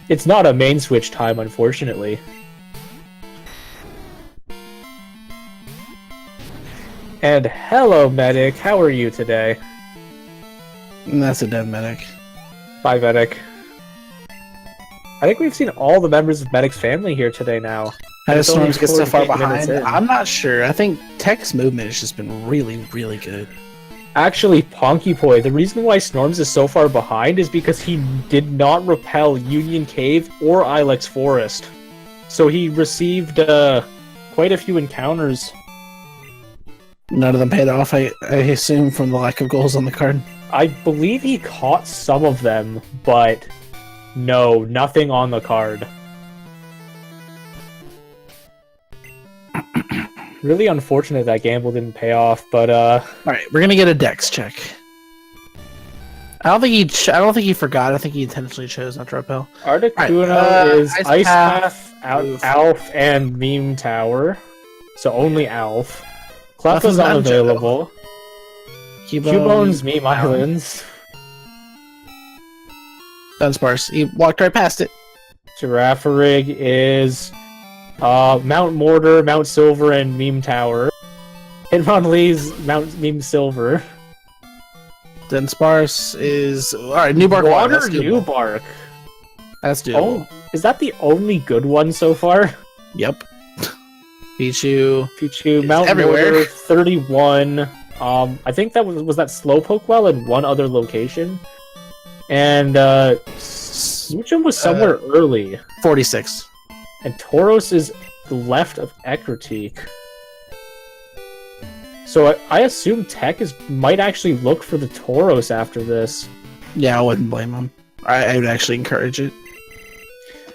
it's not a main switch time, unfortunately. And hello, Medic. How are you today? That's a dead Medic. Bye, Medic. I think we've seen all the members of Medic's family here today now. How does It's only Snorms get so far 48 minutes behind? in. I'm not sure. I think Tech's movement has just been really, really good. Actually, Ponkypoy, the reason why Snorms is so far behind is because he did not repel Union Cave or Ilex Forest. So he received quite a few encounters. None of them paid off, I assume, from the lack of goals on the card. I believe he caught some of them, but no, nothing on the card. Really unfortunate that gamble didn't pay off, but Alright, we're gonna get a dex check. I don't think he forgot. I think he intentionally chose not to repel. Articuno is Ice Path, Oof. Alf, and Meme Tower. So only Alf. Clef Clef is is unavailable. Cubone's Meme Island. Islands. Dunsparce. He walked right past it. Giraffarig is Mount Mortar, Mount Silver, and Meme Tower. Hitmonlee's Mount Meme Silver. Dunsparce is alright. Newbark Water That's doable. Newbark. That's doable. Oh, is that the only good one so far? Yep. Pichu. Pichu, Mount everywhere. Mortar, 31. I think that was that Slowpoke well in one other location. And Smoochum was somewhere early. 46. And Tauros is left of Ekritique. So I assume Tech might actually look for the Tauros after this. Yeah, I wouldn't blame him. I would actually encourage it.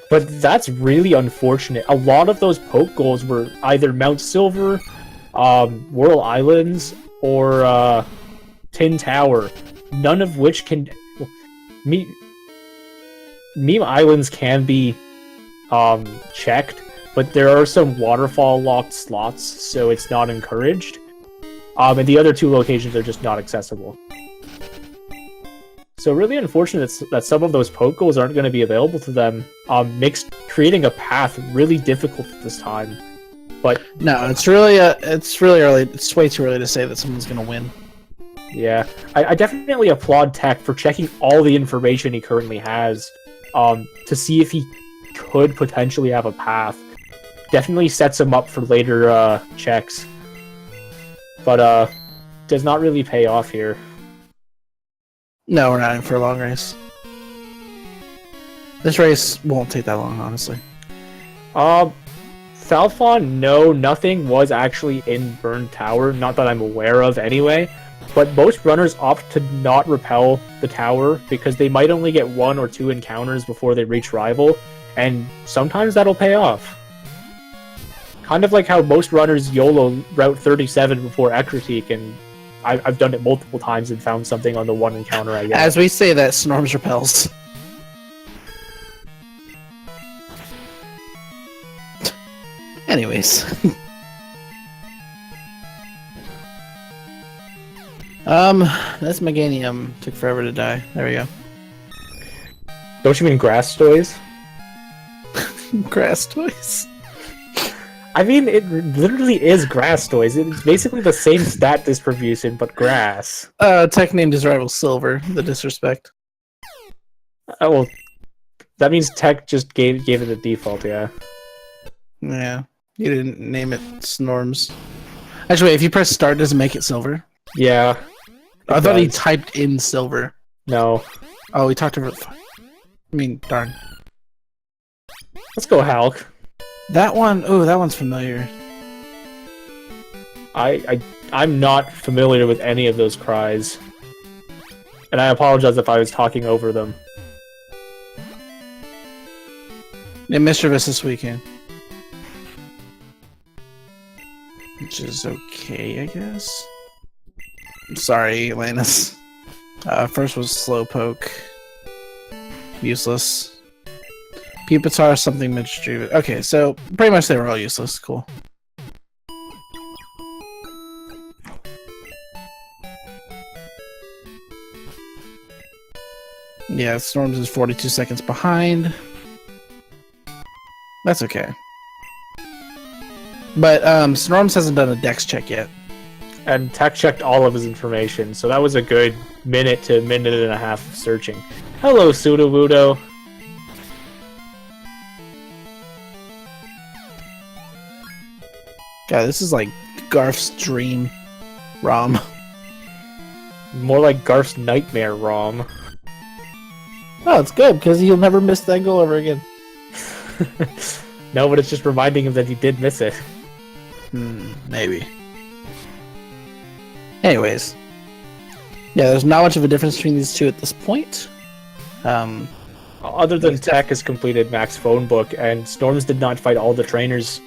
But that's really unfortunate. A lot of those poke goals were either Mount Silver, Whirl Islands, or Tin Tower. None of which can... Meme Islands can be checked, but there are some waterfall locked slots, so it's not encouraged. And the other two locations are just not accessible. So really unfortunate that some of those poke goals aren't going to be available to them. Makes creating a path really difficult at this time. But no, it's really early. It's way too early to say that someone's going to win. Yeah, I definitely applaud Tech for checking all the information he currently has to see if he could potentially have a path. Definitely sets him up for later checks. But does not really pay off here. No, we're not in for a long race. This race won't take that long, honestly. Falfon, no, nothing was actually in Burn Tower, not that I'm aware of anyway. But most runners opt to not repel the tower because they might only get 1 or 2 encounters before they reach Rival, and sometimes that'll pay off. Kind of like how most runners YOLO Route 37 before Ekritique, and I've done it multiple times and found something on the 1 encounter I get. As we say that, Snorms repels. Anyways. This Meganium took forever to die. There we go. Don't you mean grass toys? Grass toys. I mean, it literally is grass toys. It's basically the same stat distribution, but grass. Tech named his rival Silver. The disrespect. Oh, well, that means Tech just gave it the default, yeah. Yeah. You didn't name it Snorms. Actually, wait, if you press start, does it make it Silver? Yeah. I thought he typed in Silver. No. Oh, he talked over. I mean, darn. Let's go Hulk. That one. Oh, that one's familiar. I'm not familiar with any of those cries, and I apologize if I was talking over them. Yeah, Mischievous this weekend. Which is okay, I guess. I'm sorry, Lannis. First was Slowpoke. Useless. Pupitar, something mischievous. Okay, so pretty much they were all useless. Cool. Yeah, Storms is 42 seconds behind. That's okay. But Snorms hasn't done a dex check yet. And Tech checked all of his information, so that was a good minute to minute and a half of searching. Hello, Sudowoodo. God, this is like Garf's dream ROM. More like Garth's nightmare ROM. Oh, it's good because he'll never miss that goal ever again. No, but it's just reminding him that he did miss it. Maybe. Anyways. Yeah, there's not much of a difference between these two at this point. Other than Tech has completed Max phone book, and Snorms did not fight all the trainers.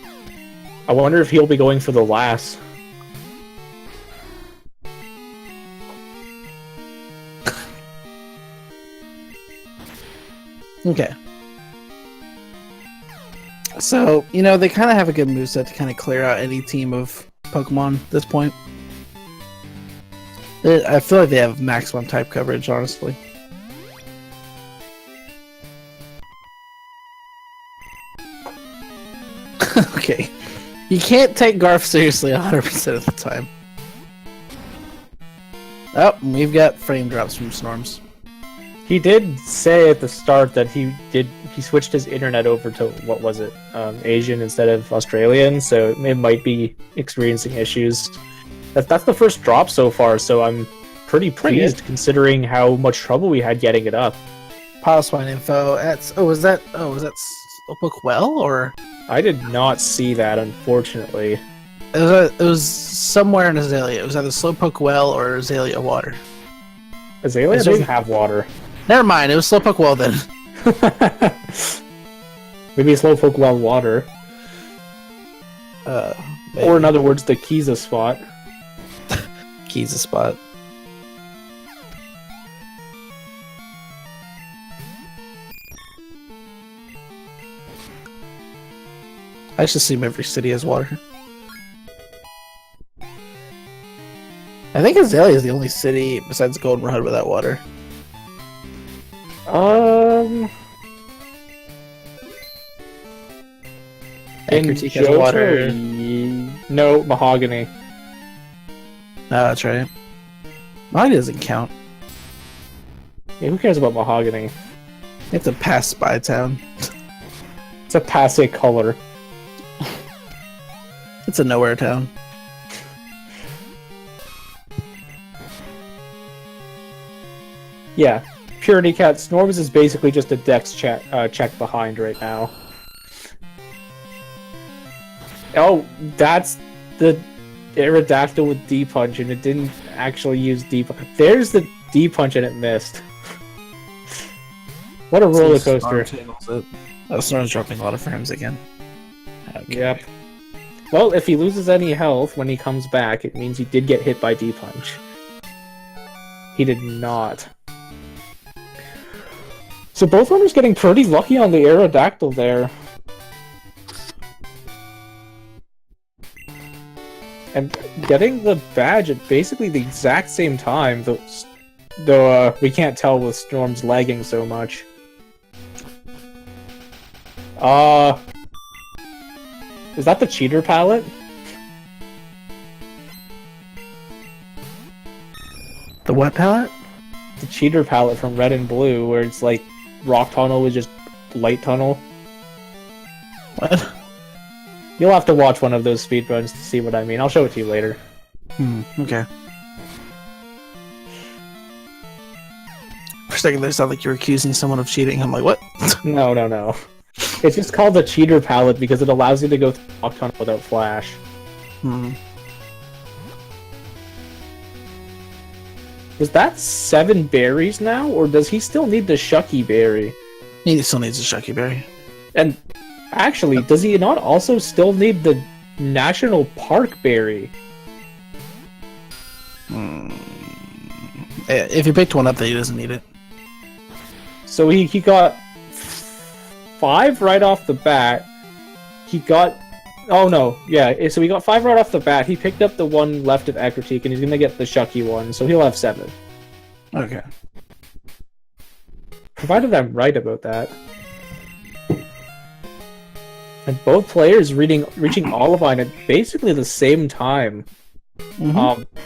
I wonder if he'll be going for the last. Okay. So, you know, they kind of have a good moveset to kind of clear out any team of Pokemon at this point. I feel like they have maximum type coverage, honestly. Okay. You can't take Garf seriously 100% of the time. Oh, we've got frame drops from Snorms. He did say at the start that he switched his internet over to, what was it, Asian instead of Australian, so it might be experiencing issues. That's the first drop so far, so I'm pretty pleased considering how much trouble we had getting it up. Pileswine info. Was that Slowpoke Well, or? I did not see that, unfortunately. It was somewhere in Azalea. It was either Slowpoke Well or Azalea Water. Azalea doesn't have water. Never mind, it was Slowpoke Well then. Maybe Slowpoke Well water. Maybe. Or in other words, the Kiza spot. Kiza spot. I just assume every city has water. I think Azalea is the only city besides Goldenrod without water. Anchorage has water. No, Mahogany. No, that's right. Mine doesn't count. Yeah, who cares about Mahogany? It's a pass by town. It's a passe color. It's a nowhere town. Yeah, Purity Cat Snorms is basically just a dex check behind right now. Oh, that's the Aerodactyl with D-Punch, and it didn't actually use D-Punch. There's the D-Punch and it missed. What a roller coaster. Snorm's dropping a lot of frames again. Okay. Yep. Well, if he loses any health when he comes back, it means he did get hit by D-Punch. He did not. So both runners getting pretty lucky on the Aerodactyl there. And getting the badge at basically the exact same time, though we can't tell with Storm's lagging so much. Is that the cheater palette? The what palette? The cheater palette from Red and Blue, where it's like Rock Tunnel with just Light Tunnel. What? You'll have to watch one of those speedruns to see what I mean. I'll show it to you later. Okay. For a second there, it sounded like you were accusing someone of cheating. I'm like, what? No. It's just called the cheater palette because it allows you to go through Rock Tunnel without flash. Is that 7 berries now, or does he still need the Shucky Berry? He still needs a Shucky Berry. And actually, does he not also still need the National Park Berry? If you picked one up, then he doesn't need it. So he got 5 right off the bat. He got... Oh no, yeah, so he got 5 right off the bat. He picked up the one left of Ecruteak, and he's gonna get the Shucky one, so he'll have 7. Okay. Provided I'm right about that. And both players reaching Olivine at basically the same time.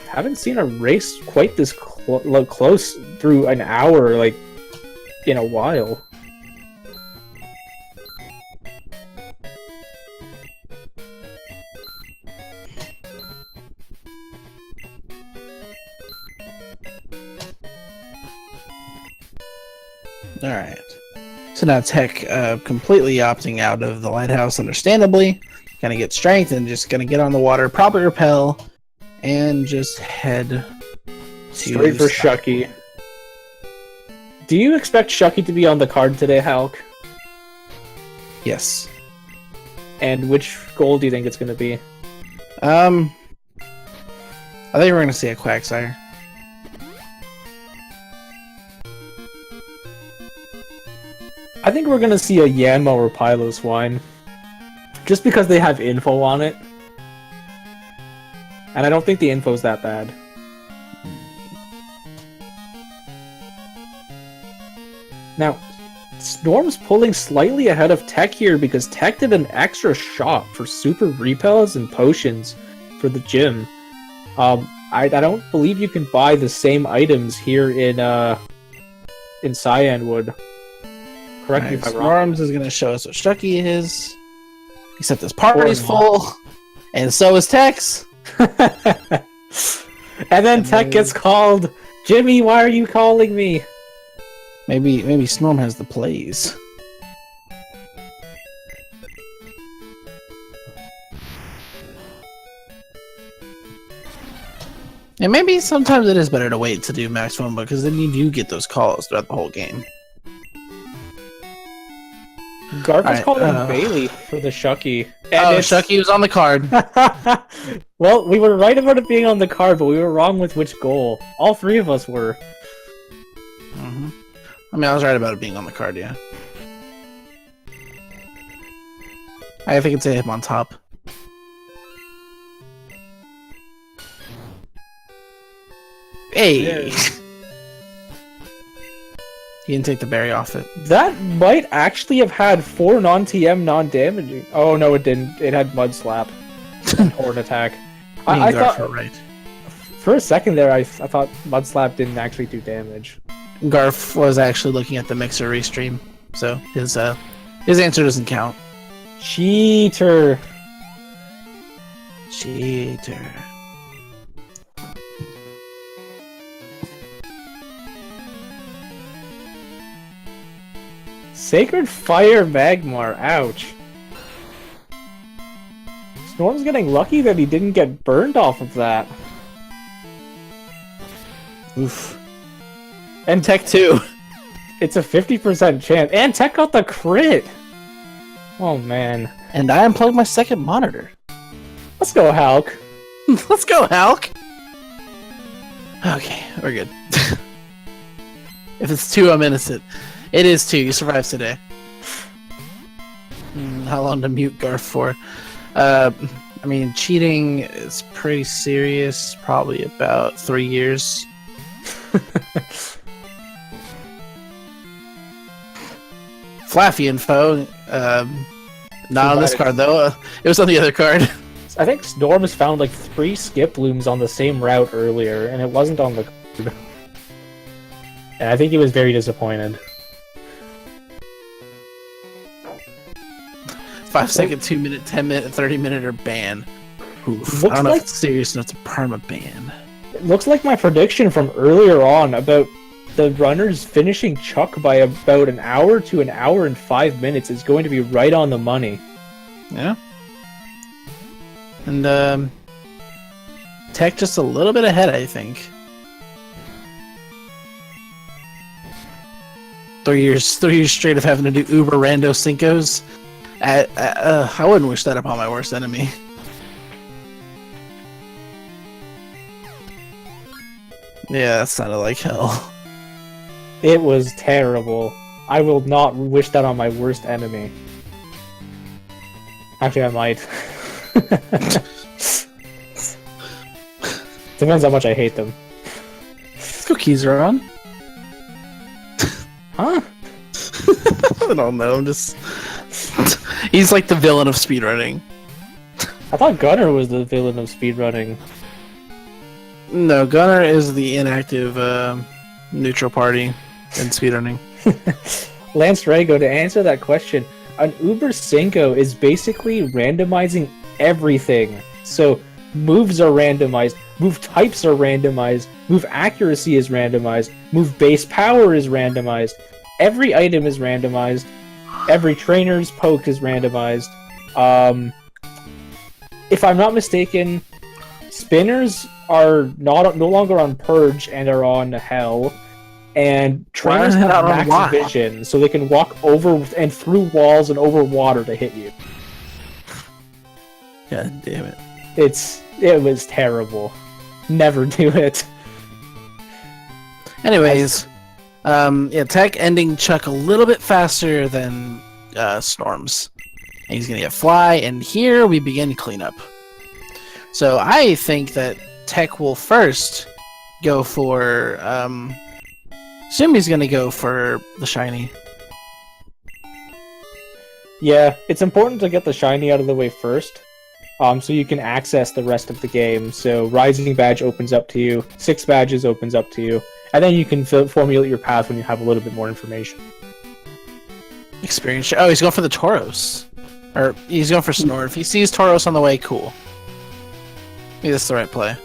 Haven't seen a race quite this close through an hour, like, in a while. All right. So now Tech completely opting out of the lighthouse, understandably. Gonna get strength and just gonna get on the water, probably repel, and just head to straight for Shucky. Do you expect Shucky to be on the card today, Hulk? Yes. And which goal do you think it's gonna be? I think we're gonna see a Quagsire. I think we're gonna see a Yanma or Piloswine. Just because they have info on it. And I don't think the info's that bad. Now, Storm's pulling slightly ahead of Tech here because Tech did an extra shot for super repels and potions for the gym. I don't believe you can buy the same items here in Cyanwood. Correct me if I'm wrong. Snorms is going to show us what Shucky is. Except this party's full. And so is Tech's. And then Tech gets called. Jimmy, why are you calling me? Maybe Snorm has the plays. And maybe sometimes it is better to wait to do maximum because then you do get those calls throughout the whole game. Garth was calling Bailey for the Shucky. And Shucky was on the card. Well, we were right about it being on the card, but we were wrong with which goal. All three of us were. Mm-hmm. I mean, I was right about it being on the card, yeah. I think it's him on top. Hey! Yeah. He didn't take the berry off it. That might actually have had 4 non-TM, non-damaging. Oh, no, it didn't. It had Mud Slap and Horn Attack. I thought, right. For a second there, I thought Mud Slap didn't actually do damage. Garf was actually looking at the Mixer restream, so his answer doesn't count. Cheater. Cheater. Sacred Fire Magmar, ouch. Storm's getting lucky that he didn't get burned off of that. Oof. And Tech 2. It's a 50% chance. And Tech got the crit! Oh, man. And I unplugged my second monitor. Let's go, Hulk. Let's go, Hulk! Okay, we're good. If it's 2, I'm innocent. It is 2. You survived today. How long to mute Garf for? I mean, cheating is pretty serious. Probably about 3 years. Flaffy info. Not on this card, though. It was on the other card. I think Storm has found like 3 skip blooms on the same route earlier, and it wasn't on the card. And I think he was very disappointed. 5 second, 2 minute, 10 minute, 30 minute, or ban. Oof. Looks I don't know like, if it's serious enough to perma ban. It looks like my prediction from earlier on about the runners finishing Chuck by about an hour to an hour and 5 minutes is going to be right on the money. Yeah. And Tech just a little bit ahead, I think. 3 years straight of having to do Uber Rando Cincos. I wouldn't wish that upon my worst enemy. Yeah, that sounded like hell. It was terrible. I will not wish that on my worst enemy. Actually, I might. Depends how much I hate them. Cookies are on. Huh? I don't know, I'm just... He's like the villain of speedrunning. I thought Gunner was the villain of speedrunning. No, Gunner is the inactive neutral party in speedrunning. Lance Rago, to answer that question, an Uber Cinco is basically randomizing everything. So moves are randomized, move types are randomized, move accuracy is randomized, move base power is randomized. every item is randomized. Every trainer's poke is randomized. If I'm not mistaken, spinners are no longer on Purge and are on Hell. And trainers have max vision, so they can walk over and through walls and over water to hit you. God damn it. It was terrible. Never do it. Anyways, Tech ending Chuck a little bit faster than Snorms. And he's gonna get Fly, and here we begin cleanup. So I think that Tech will first go for assume he's gonna go for the shiny. Yeah, it's important to get the shiny out of the way first. So you can access the rest of the game. So Rising Badge opens up to you, 6 badges opens up to you, and then you can formulate your path when you have a little bit more information. Experience. Oh, he's going for the Tauros. Or he's going for Snore. If he sees Tauros on the way, cool. Maybe that's the right play.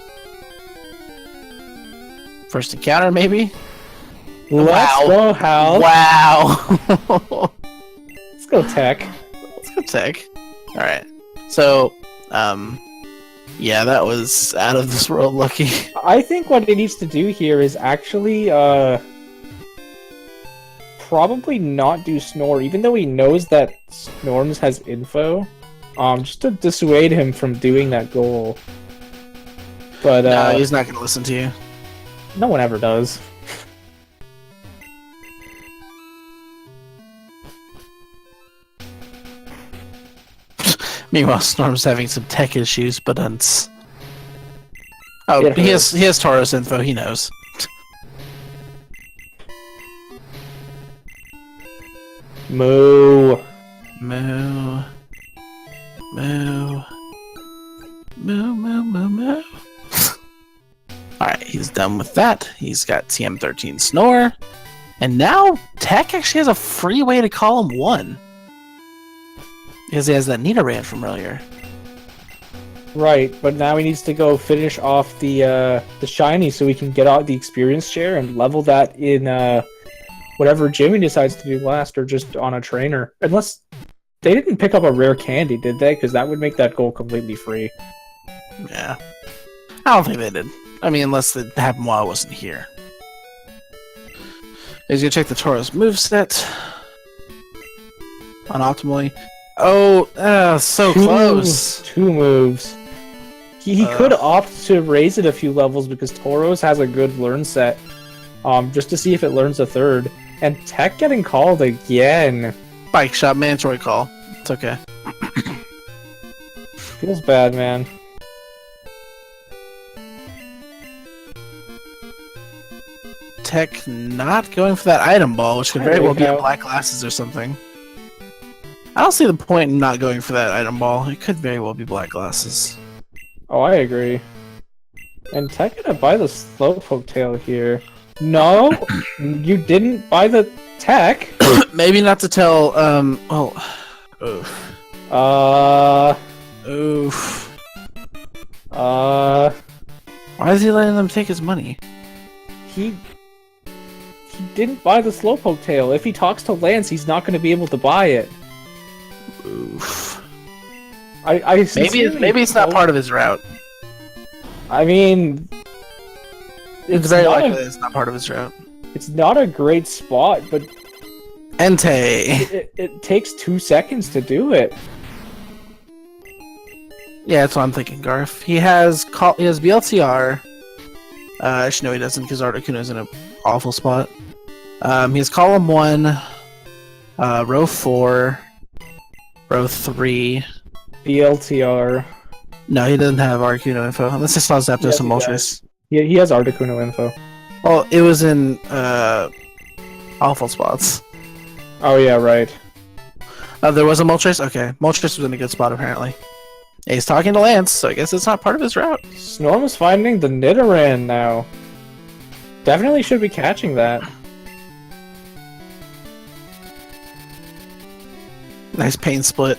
First encounter, maybe? Let's go, Hal. Wow. Let's go, Tech. Let's go, Tech. Alright. So, yeah, that was out of this world lucky. I think what it needs to do here is actually, probably not do Snore, even though he knows that Snorms has info, just to dissuade him from doing that goal. But, no, he's not gonna listen to you. No one ever does. Meanwhile, Snorm's having some tech issues, but oh, he has Tauros info. He knows. Moo. Moo. Moo. Moo, moo, moo, moo. Alright, he's done with that. He's got TM13 Snore. And now, Tech actually has a free way to call him 1. Because he has that Nidoran from earlier. Right, but now he needs to go finish off the shiny so we can get out the experience share and level that in whatever Jimmy decides to do last, or just on a trainer. Unless they didn't pick up a rare candy, did they? Because that would make that goal completely free. Yeah. I don't think they did. I mean, unless it happened while I wasn't here. He's gonna check the Tauros moveset. On optimally. Oh, so close. 2 moves. He could opt to raise it a few levels because Tauros has a good learn set. Just to see if it learns a 3rd. And Tech getting called again. Bike shot, mandatory call. It's okay. Feels bad, man. Tech not going for that item ball, which could very well be black glasses or something. I don't see the point in not going for that item ball. It could very well be black glasses. Oh, I agree. And Tech gonna buy the Slowpoke tail here. No, you didn't buy the Tech. Maybe not to tell. Oof. Why is he letting them take his money? He didn't buy the Slowpoke tail. If he talks to Lance, he's not going to be able to buy it. Oof. Maybe it's not part of his route. I mean, it's very likely it's not part of his route. It's not a great spot, but Entei. It takes 2 seconds to do it. Yeah, that's what I'm thinking, Garth. He has BLTR. Actually, no, he doesn't, because Articuno's in an awful spot. He has column 1, row 4, row 3. BLTR. No, he doesn't have Articuno info, unless it's not Zapdos and Moltres. Yeah, he has Articuno info. Well, it was in awful spots. Oh yeah, right. There was a Moltres? Okay, Moltres was in a good spot, apparently. Yeah, he's talking to Lance, so I guess it's not part of his route. Snorm is finding the Nidoran now. Definitely should be catching that. Nice pain split.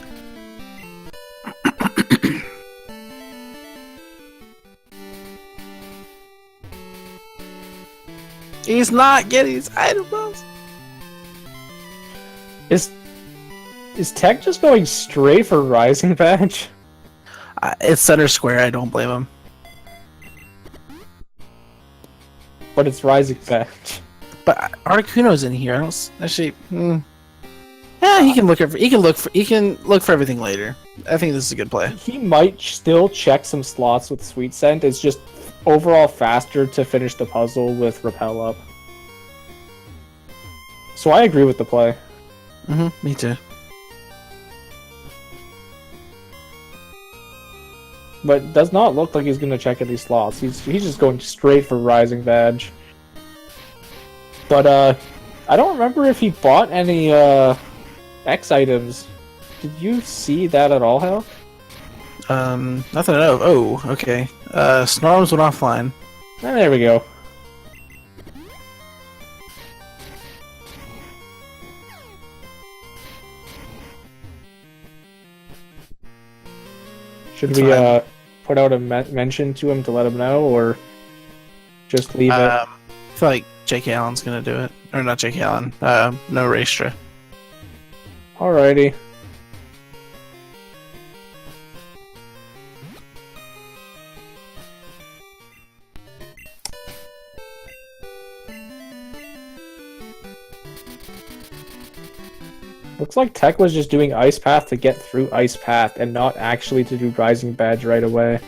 He's not getting his item balls. Is Tech just going straight for Rising Badge? It's center square. I don't blame him. But it's Rising Badge. But Articuno's in here. I don't actually. Yeah, he can look for everything later. I think this is a good play. He might still check some slots with Sweet Scent. It's just overall faster to finish the puzzle with Repel up. So I agree with the play. Me too. But it does not look like he's going to check any slots. He's just going straight for Rising Badge. But I don't remember if he bought any X items. Did you see that at all, Hal? Nothing to know. Oh, okay. Snorms went offline. And there we go. Should we put out a mention to him to let him know, or just leave it? I feel like J.K. Allen's gonna do it, or not J.K. Allen. No Raestra. Alrighty. Looks like Tech was just doing Ice Path to get through Ice Path and not actually to do Rising Badge right away.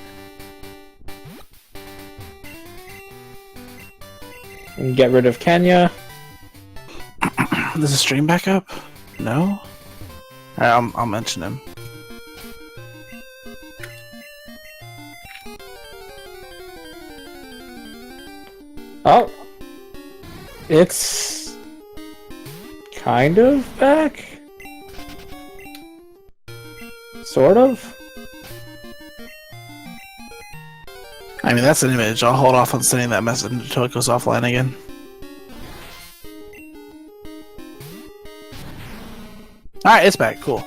And get rid of Kenya. Does the stream back up? No? Alright, I'll mention him. Oh. It's kind of back. Sort of. I mean, that's an image. I'll hold off on sending that message until it goes offline again. Alright, it's back. Cool.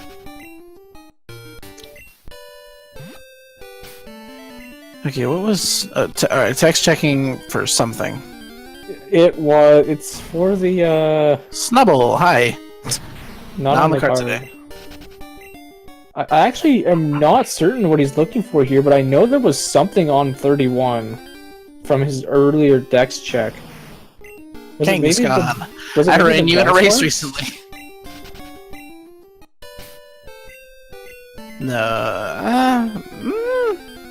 Okay, what was... alright, text checking for something. It's for the, Snubble, hi. Not on the card today. I actually am not certain what he's looking for here, but I know there was something on 31 from his earlier dex check. Kang's gone. I ran you in a race recently. No,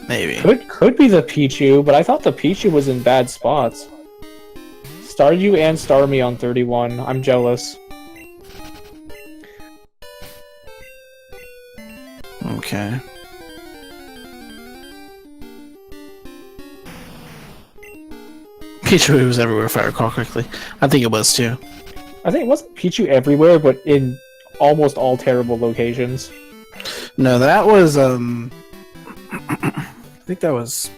maybe. Could be the Pichu, but I thought the Pichu was in bad spots. Staryu and Starmie on 31. I'm jealous. Okay. Pichu was everywhere, if I recall correctly. I think it was too. I think it wasn't Pichu everywhere, but in almost all terrible locations. No, that was I think that was.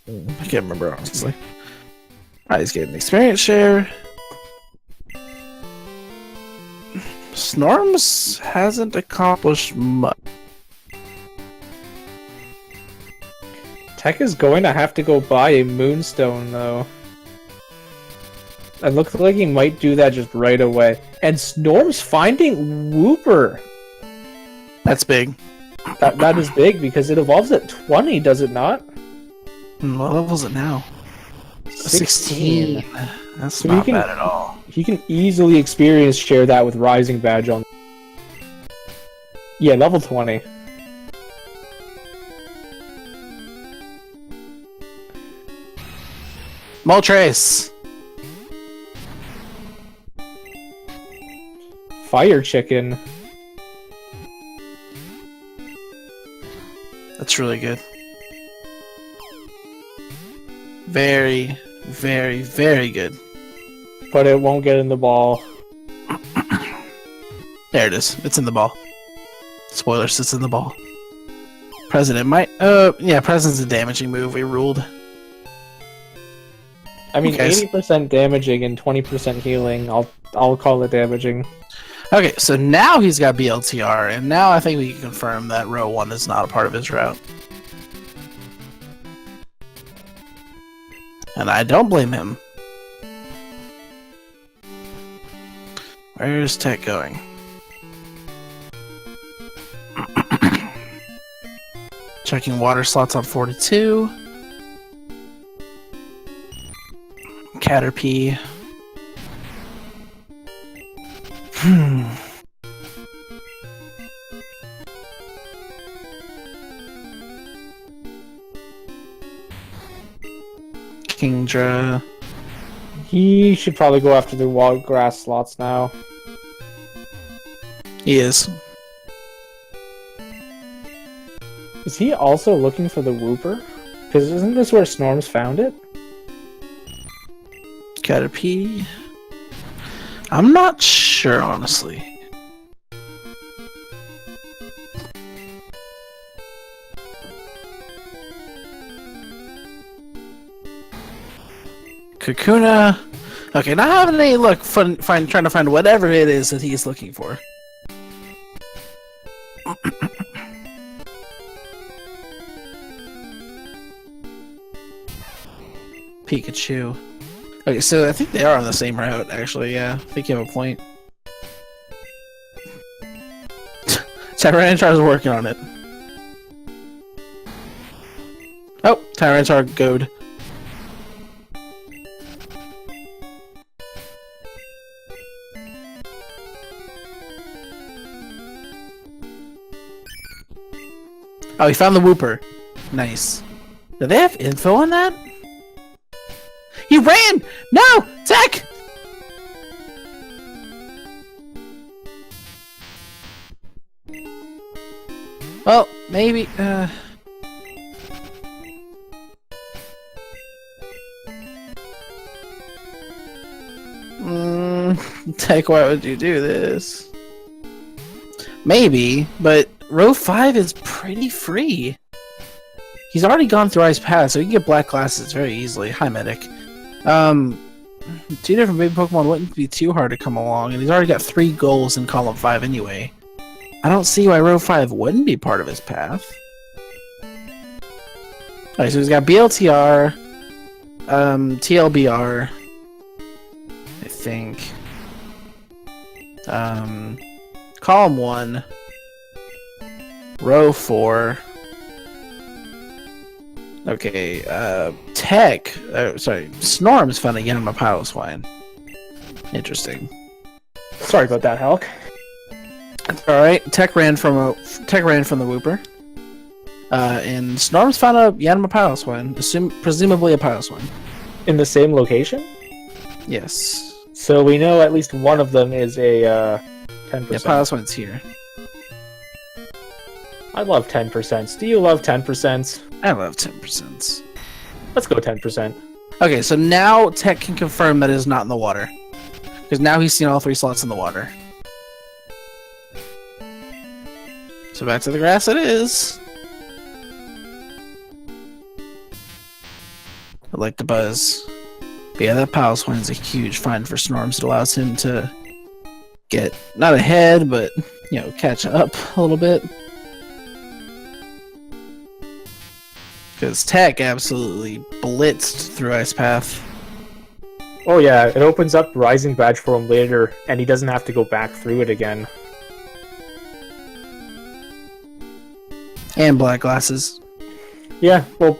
I can't remember honestly. Alright, he's getting the experience share. Snorms hasn't accomplished much. Tech is going to have to go buy a Moonstone, though. It looks like he might do that just right away. And Snorms finding Wooper! That's big. That is big, because it evolves at 20, does it not? What level is it now? 16. That's So not bad at all. He can easily experience share that with Rising Badge on. Yeah, level 20. Moltres! Fire Chicken. That's really good. Very, very, very good. But it won't get in the ball. There it is. It's in the ball. Spoilers, it's in the ball. President might... yeah, President's a damaging move. We ruled. I mean, Okay. 80% damaging and 20% healing. I'll call it damaging. Okay, so now he's got BLTR, and now I think we can confirm that row 1 is not a part of his route. And I don't blame him. Where's Tech going? Checking water slots on 42. Caterpie. Kingdra. He should probably go after the wild grass slots now. He is. Is he also looking for the Wooper? Because isn't this where Snorms found it? Caterpie. I'm not sure, honestly. Kakuna. Okay, not having any luck trying to find whatever it is that he's looking for. Pikachu. Okay, so I think they are on the same route, actually, yeah. I think you have a point. Tyranitar's working on it. Oh, Tyranitar goad. Oh, he found the Wooper. Nice. Do they have info on that? He ran! No! Tech! Well, maybe, Tech, why would you do this? Maybe, but row 5 is pretty free. He's already gone through Ice Path, so he can get black glasses very easily. Hi, Medic. Two different baby Pokemon wouldn't be too hard to come along, and he's already got 3 goals in column 5 anyway. I don't see why row 5 wouldn't be part of his path. Alright, so he's got BLTR, TLBR, I think. Column 1, row 4. Okay, Tech, sorry, Snorms found a Yanma Piloswine. Interesting. Sorry about that, Hulk. Alright, Tech ran from the Wooper. And Snorms found a Yanma Piloswine, presumably a Piloswine. In the same location? Yes. So we know at least one of them is a 10%. Yeah, Piloswine's here. I love 10%. Do you love 10%? I love 10%. Let's go 10%. Okay, so now Tech can confirm that it is not in the water. Because now he's seen all 3 slots in the water. So back to the grass it is. I like the buzz. But yeah, that Piloswine is a huge find for Snorms. It allows him to get, not ahead, but, you know, catch up a little bit. Because Tech absolutely blitzed through Ice Path. Oh yeah, it opens up Rising Badge for him later, and he doesn't have to go back through it again. And black glasses. Yeah, well,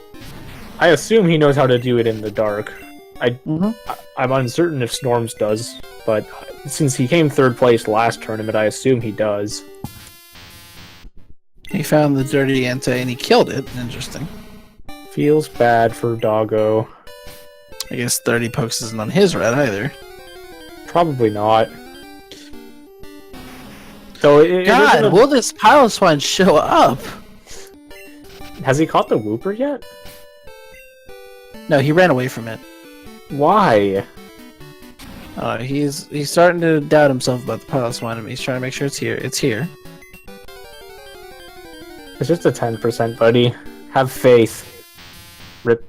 I assume he knows how to do it in the dark. I'm uncertain if Snorms does, but since he came 3rd place last tournament, I assume he does. He found the dirty Entei and he killed it. Interesting. Feels bad for Doggo. I guess 30 pokes isn't on his red either. Probably not. So God, will this Piloswine show up? Has he caught the Wooper yet? No, he ran away from it. Why? He's starting to doubt himself about the Piloswine, and he's trying to make sure it's here. It's here. It's just a 10%, buddy. Have faith. Rip.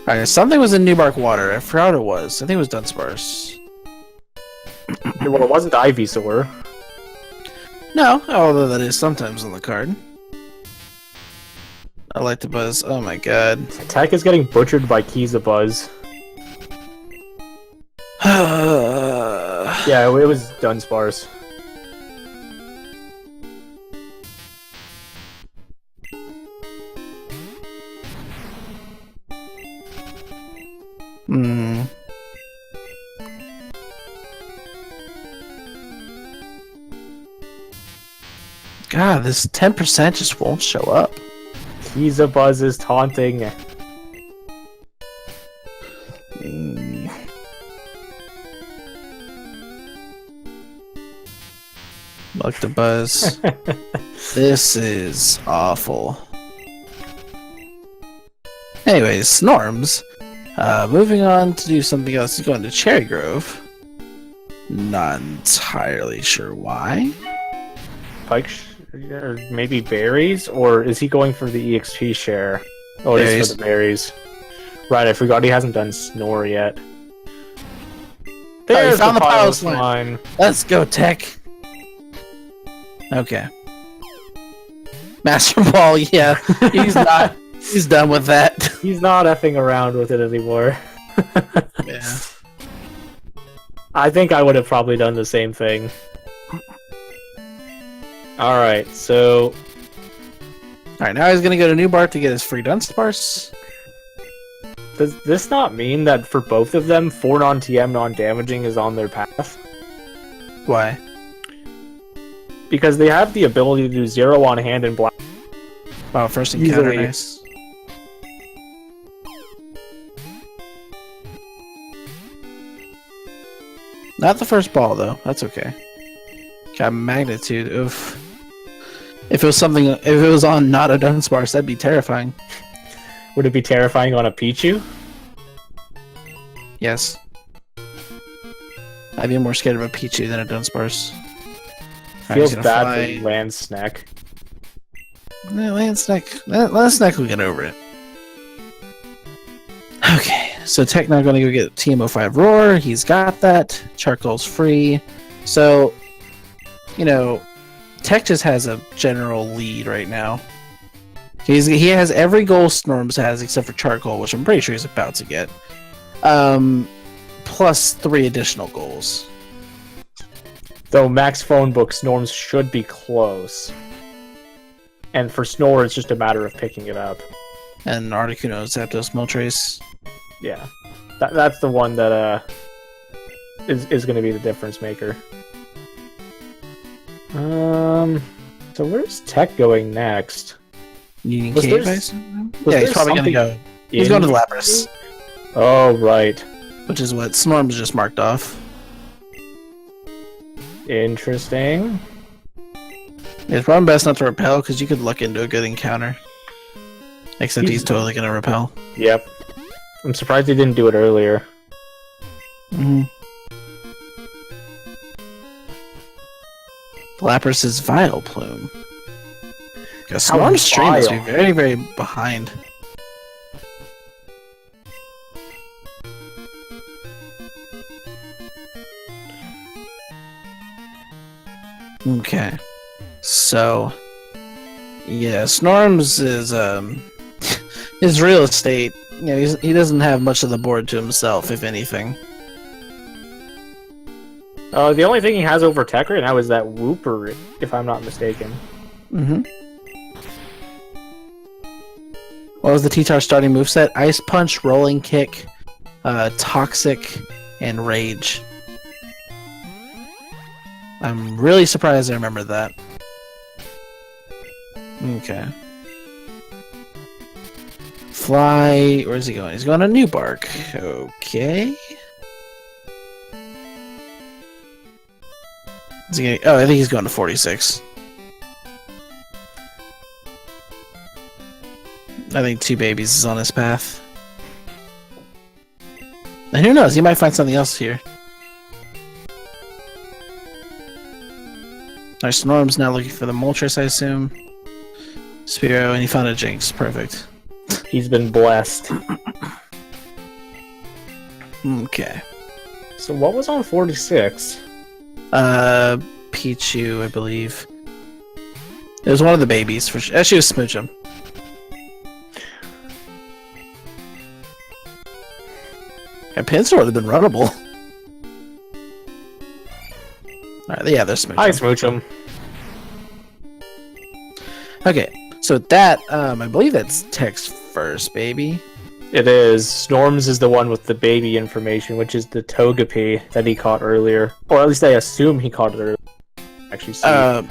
Alright, something was in Newbark Water. I forgot what it was. I think it was Dunsparce. Well, it wasn't Ivysaur. No, although that is sometimes on the card. I like the buzz. Oh my god. Tech is getting butchered by Keys a Buzz. Yeah, it was Dunsparce. Hmm. God, this 10% just won't show up. Buzz is taunting. Hmm. Luck to Buzz. This is awful. Anyways, Snorms. Moving on to do something else. He's going to Cherry Grove. Not entirely sure why. Or maybe berries? Or is he going for the EXP share? Oh, it is for the berries. Right, I forgot he hasn't done Snore yet. There's found the pilot slime. Let's go, Tech. Okay. Master Ball, yeah. He's not. He's done with that. He's not effing around with it anymore. Yeah. I think I would have probably done the same thing. Alright, so... Alright, now he's gonna go to New Bar to get his free Dunsparce. Does this not mean that for both of them, 4 non-TM, non-damaging is on their path? Why? Because they have the ability to do 0 on hand and black. Oh, first encounter, Easily. nice. Not the first ball, though. That's okay. Got magnitude. Oof. If it was something, if it was on not a Dunsparce, that'd be terrifying. Would it be terrifying on a Pichu? Yes. I'd be more scared of a Pichu than a Dunsparce. Feels bad for Land Snack. Land Snack will get over it. Okay, so Tech now going to go get TM05 Roar. He's got that. Charcoal's free. So, you know, Tech just has a general lead right now. He has every goal Snorms has except for Charcoal, which I'm pretty sure he's about to get. Plus 3 additional goals. Though Max Phone Book Snorms should be close. And for Snore, it's just a matter of picking it up. And Articuno, Zapdos, Moltres. Yeah. That's the one that is going to be the difference maker. So where's Tech going next? Union Was Cave, there- I assume? was Yeah, he's there probably going to something go. He's going to in- Lapras, Oh, right. which is what Snorms just marked off. Interesting. It's probably best not to repel because you could luck into a good encounter. Except he's totally going to repel. Yep. I'm surprised he didn't do it earlier. Lapras is Vileplume. Because How Snorm's stream must be vile. very, very behind. Okay. So, yeah, Snorms is his real estate. You know, he doesn't have much of the board to himself, if anything. The only thing he has over Tech right now is that Wooper, if I'm not mistaken. What was the T-Tar starting moveset? Ice Punch, Rolling Kick, Toxic, and Rage. I'm really surprised I remember that. Okay. Fly, where's he going? He's going to New Bark. Okay. Is he gonna, oh, I think he's going to 46. I think 2 babies is on his path. And who knows, he might find something else here. Our Snorm's now looking for the Moltres, I assume. Spearow, and he found a Jinx. Perfect. He's been blessed. Okay. So what was on 46? Pichu, I believe. It was one of the babies, for sure. Actually, it was Smoochum. And Pinsir would have been runnable. Alright, yeah, they're smooching. I smooch them. Okay, so that, I believe that's text first, baby. It is. Snorms is the one with the baby information, which is the Togepi that he caught earlier. Or at least I assume he caught it earlier. Actually, see.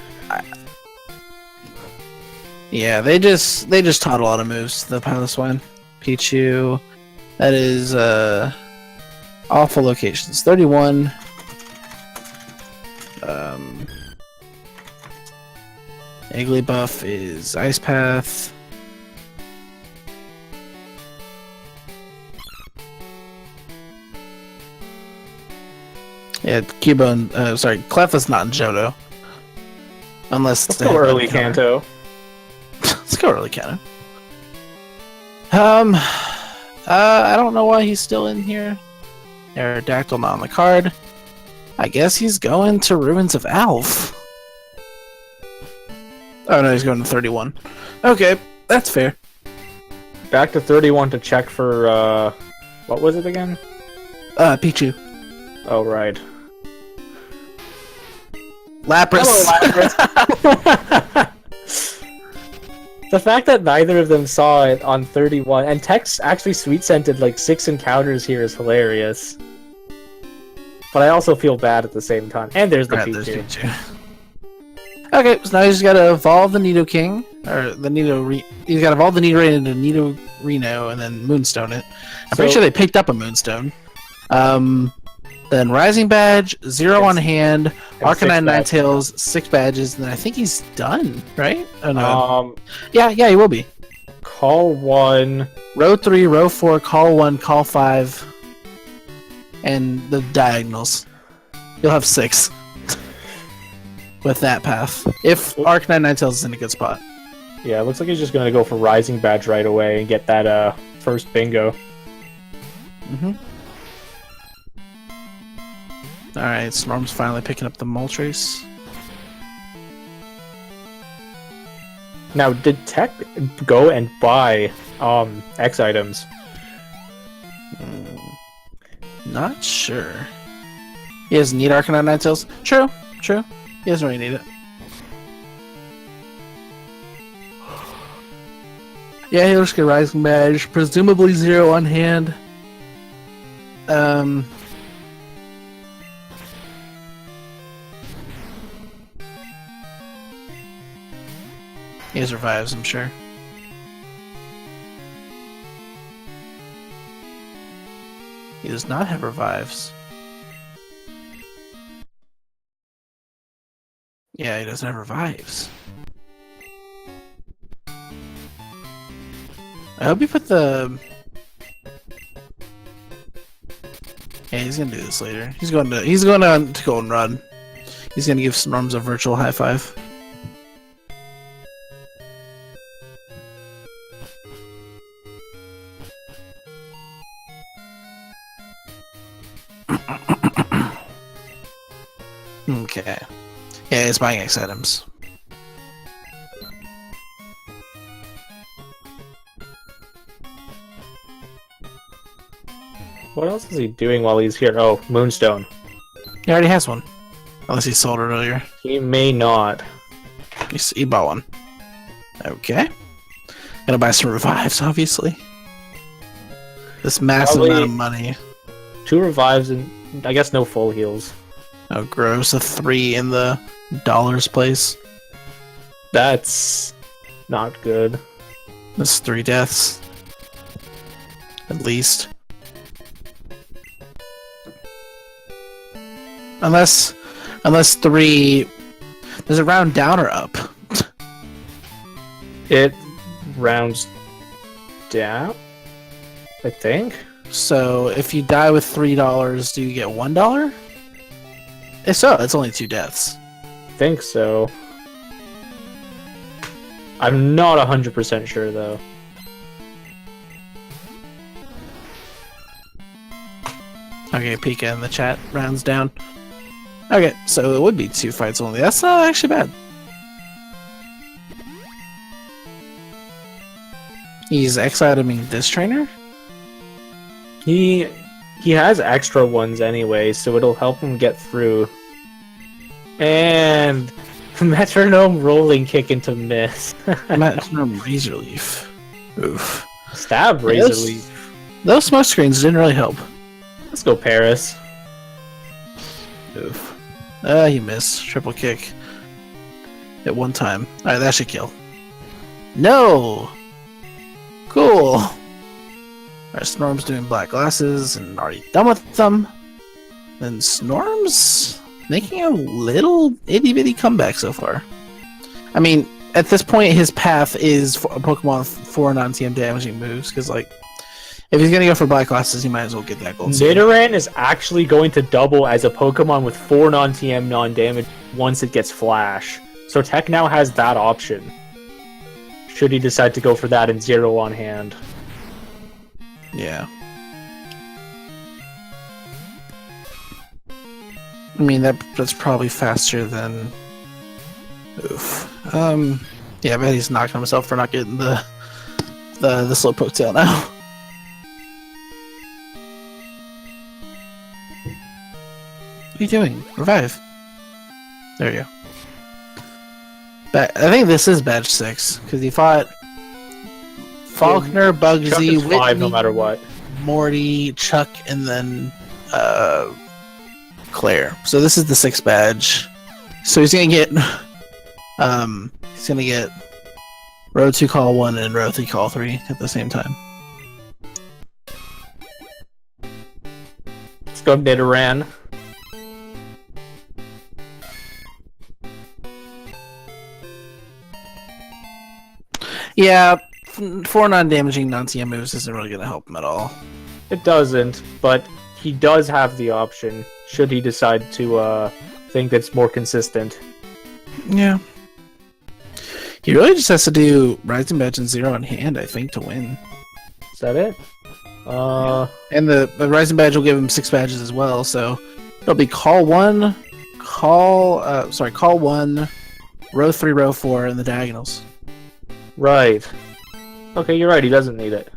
Yeah, they just taught a lot of moves to the Piloswine. Pichu. That is, awful locations. 31. Igglybuff is Ice Path. Yeah, Cubone, Clef not in Johto. Unless Let's go early Kanto. Let's go early Kanto. I don't know why he's still in here. Aerodactyl not on the card. I guess he's going to Ruins of Alph. Oh no, he's going to 31. Okay, that's fair. Back to 31 to check for, what was it again? Pichu. Oh, right. Lapras. Hello, Lapras. The fact that neither of them saw it on 31, and Tex actually sweet-scented like 6 encounters here is hilarious. But I also feel bad at the same time. And there's the Pichu. Okay, so now he's got to evolve the Nidoking, or the he's got to evolve the Nidoran into Nidorino, and then Moonstone it. I'm pretty sure they picked up a Moonstone. Then Rising Badge, 0 on hand, Arcanine Ninetales, 6 badges, and then I think he's done, right? Oh no. Yeah, he will be. Call 1. Row 3, row 4, call 1, call 5, and the diagonals. You'll have 6 with that path. If Arcanine Ninetales is in a good spot. Yeah, it looks like he's just gonna go for Rising Badge right away and get that first bingo. Alright, Snorm's finally picking up the Moltres. Now, did Tech go and buy X items? Not sure. He doesn't need Arcanine Ninetales. True. He doesn't really need it. Yeah, he looks good. Rising Badge. Presumably 0 on hand. He has revives, I'm sure. He does not have revives. Yeah, he doesn't have revives. I hope you put the... Yeah, he's gonna do this later. He's going to go and run. He's gonna give Snorms a virtual high five. Okay. Yeah, he's buying X items. What else is he doing while he's here? Oh, Moonstone. He already has one. Unless he sold it earlier. He may not. He bought one. Okay. Gonna buy some revives, obviously. This massive amount of money. 2 revives and I guess no full heals. Oh, gross. A 3 in the dollars place. That's not good. That's 3 deaths. At least. Unless 3... Does it round down or up? It rounds down, I think. So if you die with $3, do you get $1? If so, it's only 2 deaths. Think so. I'm not 100% sure though. Okay, Pika in the chat rounds down. Okay, so it would be 2 fights only. That's not actually bad. He's X-iteming this trainer? He has extra ones anyway, so it'll help him get through. And metronome rolling kick into miss. Metronome razor leaf. Oof. Stab razor leaf. Those smoke screens didn't really help. Let's go Paris. Oof. He missed. Triple kick. At one time. Alright, that should kill. No! Cool. Alright, Snorm's doing black glasses and already done with them. Then Snorm's making a little itty-bitty comeback so far. I mean, at this point, his path is for a Pokemon with 4 non-TM damaging moves, because, like, if he's gonna go for black glasses, he might as well get that gold. Nidoran is actually going to double as a Pokemon with 4 non-TM non-damage once it gets Flash. So Tech now has that option. Should he decide to go for that in 0 on hand. Yeah. I mean, that's probably faster than... Oof. Yeah, I bet he's knocking himself for not getting the Slowpoke tail now. What are you doing? Revive. There you go. I think this is badge 6, because he fought Faulkner, Bugsy, Chuck is 5 Whitney, no matter what. Morty, Chuck, and then Claire. So this is the 6th badge. So he's gonna get row 2 call 1 and row 3 call 3 at the same time. Let's go Nidoran. Yeah, 4 non-damaging non-TM moves isn't really gonna help him at all. It doesn't, but he does have the option, should he decide to think that's more consistent. Yeah. He really just has to do Rising Badge and 0 in hand, I think, to win. Is that it? And the Rising Badge will give him 6 badges as well, so it'll be call 1, call 1, row 3, row 4, and the diagonals. Right. Okay, you're right, he doesn't need it.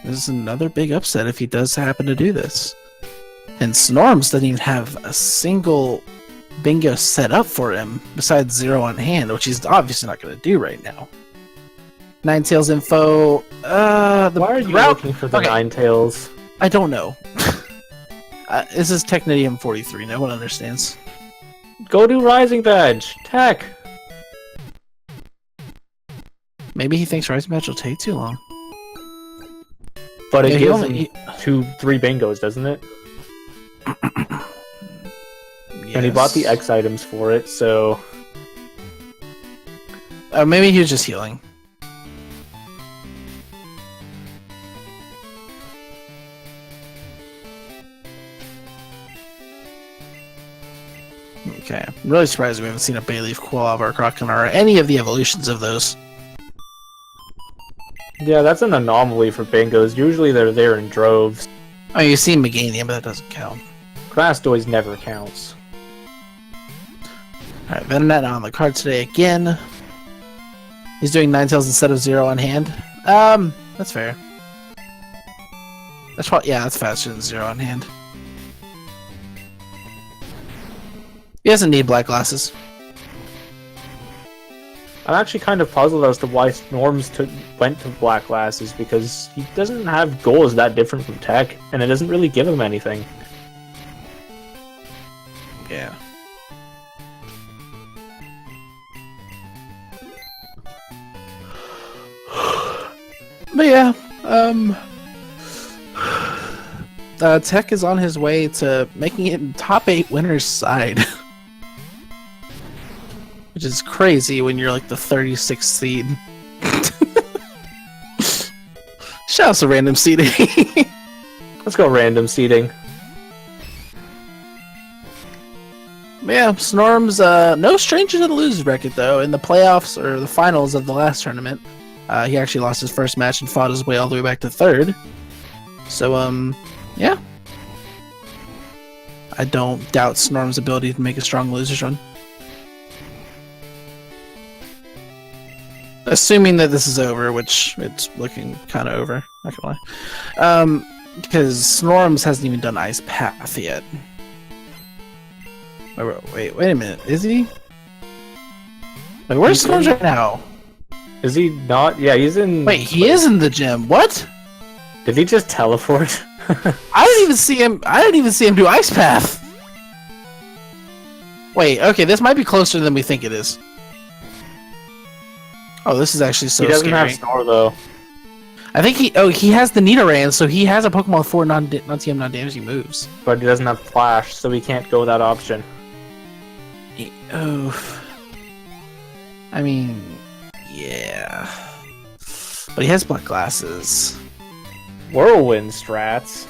This is another big upset if he does happen to do this. And Snorms doesn't even have a single bingo set up for him besides 0 on hand, which he's obviously not going to do right now. Ninetales info. Why are you looking for the Ninetales? I don't know. This is technetium43. No one understands. Go do Rising Badge. Tech. Maybe he thinks Rising Badge will take too long. But it gives him 2-3 bingos, doesn't it? Yes. And he bought the X items for it, so... Maybe he was just healing. Okay, I'm really surprised we haven't seen a Bayleaf, Quilava, or Croconaw, or any of the evolutions of those. Yeah, that's an anomaly for bingos. Usually they're there in droves. Oh, you see Meganium, but that doesn't count. Blastoise never counts. Alright, Venonat on the card today again. He's doing Ninetales instead of 0 on hand. That's fair. That's probably, yeah, that's faster than 0 on hand. He doesn't need black glasses. I'm actually kind of puzzled as to why Snorms went to black glasses, because he doesn't have goals that different from Tech, and it doesn't really give him anything. Yeah. But yeah, Tech is on his way to making it in top 8 winners side. Which is crazy when you're like the 36th seed. Shout out to random seeding. Let's go random seeding. Yeah, Snorms, no stranger to the losers bracket though. In the playoffs or the finals of the last tournament, he actually lost his first match and fought his way all the way back to 3rd. So, yeah. I don't doubt Snorm's ability to make a strong losers run. Assuming that this is over, which it's looking kind of over, not gonna lie. Because Snorms hasn't even done Ice Path yet. Wait a minute. Is he? Wait, where's Snorms right now? Is he not? Yeah, he's in... Wait, he is in the gym. What? Did he just teleport? I didn't even see him. I didn't even see him do Ice Path. Wait, okay, this might be closer than we think it is. Oh, this is actually so scary. He doesn't have Snore, though. I think he has the Nidoran, so he has a Pokemon with 4 non-TM, non-damaging moves. But he doesn't have Flash, so he can't go that option. I mean, yeah. But he has black glasses. Whirlwind strats.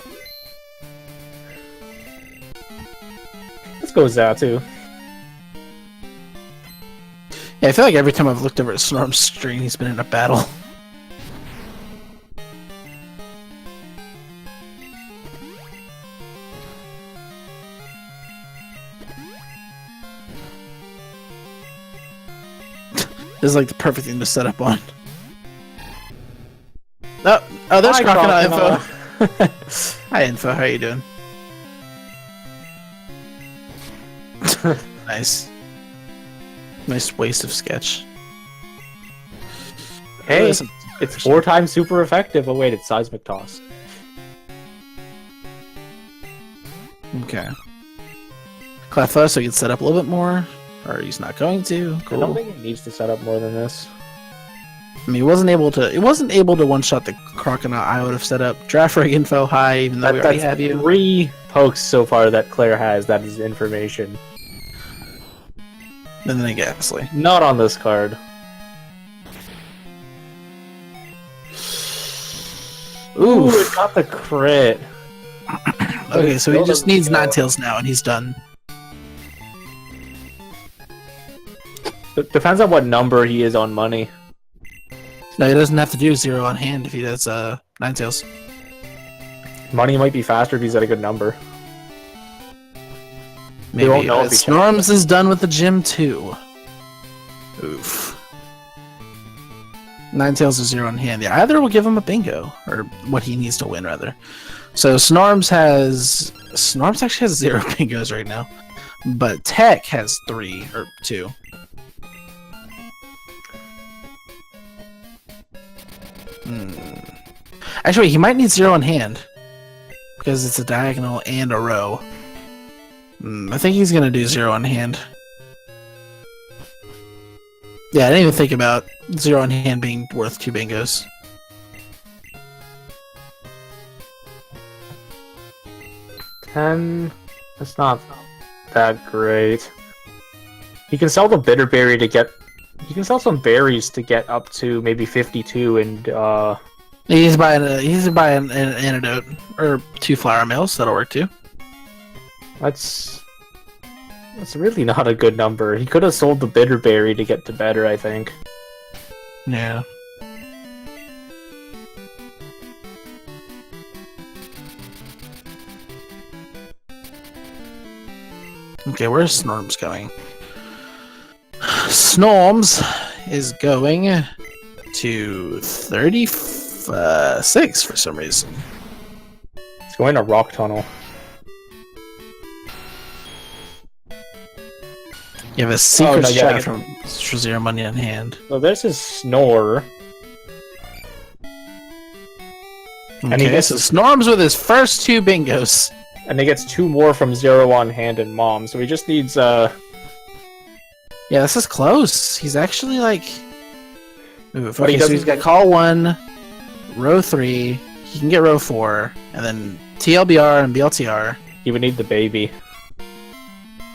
Let's go Zatu. Yeah, I feel like every time I've looked over at Snorm's screen, he's been in a battle. This is like the perfect thing to set up on. Oh, there's Crocodile Info. Hi, Info. How you doing? Nice. Nice waste of sketch. Hey, it's 4 times super effective. Oh wait, it's Seismic Toss. Okay. Cleffa, so he can set up a little bit more. Or he's not going to. Cool. I don't think it needs to set up more than this. I mean, it wasn't able to one-shot the Crocodile I would have set up. Draft rig info high, even though we already have you. 3 pokes so far that Claire has that is information. And then Ghastly. Not on this card. Ooh, it got the crit. Okay, so he just needs Ninetales now, and he's done. It depends on what number he is on money. No, he doesn't have to do 0 on hand if he does Ninetales. Money might be faster if he's at a good number. Maybe. Won't know if he Snorms is done with the gym too. Oof. Ninetales is 0 on hand. Yeah, either will give him a bingo, or what he needs to win rather. So Snorms actually has 0 bingos right now, but Tech has 3 or 2. Actually, he might need 0 on hand because it's a diagonal and a row. I think he's gonna do 0 on hand. Yeah, I didn't even think about 0 on hand being worth 2 bingos. That's not that great. He can sell the Bitterberry to get... He can sell some berries to get up to maybe 52 and, He's buying an antidote or 2 flower mails. That'll work too. That's really not a good number. He could have sold the Bitterberry to get to better, I think. Yeah. Okay, where's Snorms going? Snorms is going to 36 for some reason. It's going to Rock Tunnel. You have a secret strat for 0 money on hand. So there's his Snore. Okay, and he gets Snorms with his first 2 bingos. And he gets 2 more from 0 on hand and Mom, so he just needs, Yeah, this is close. He's actually, like... Ooh, okay, so he's got Call 1, Row 3, he can get Row 4, and then TLBR and BLTR. He would need the baby.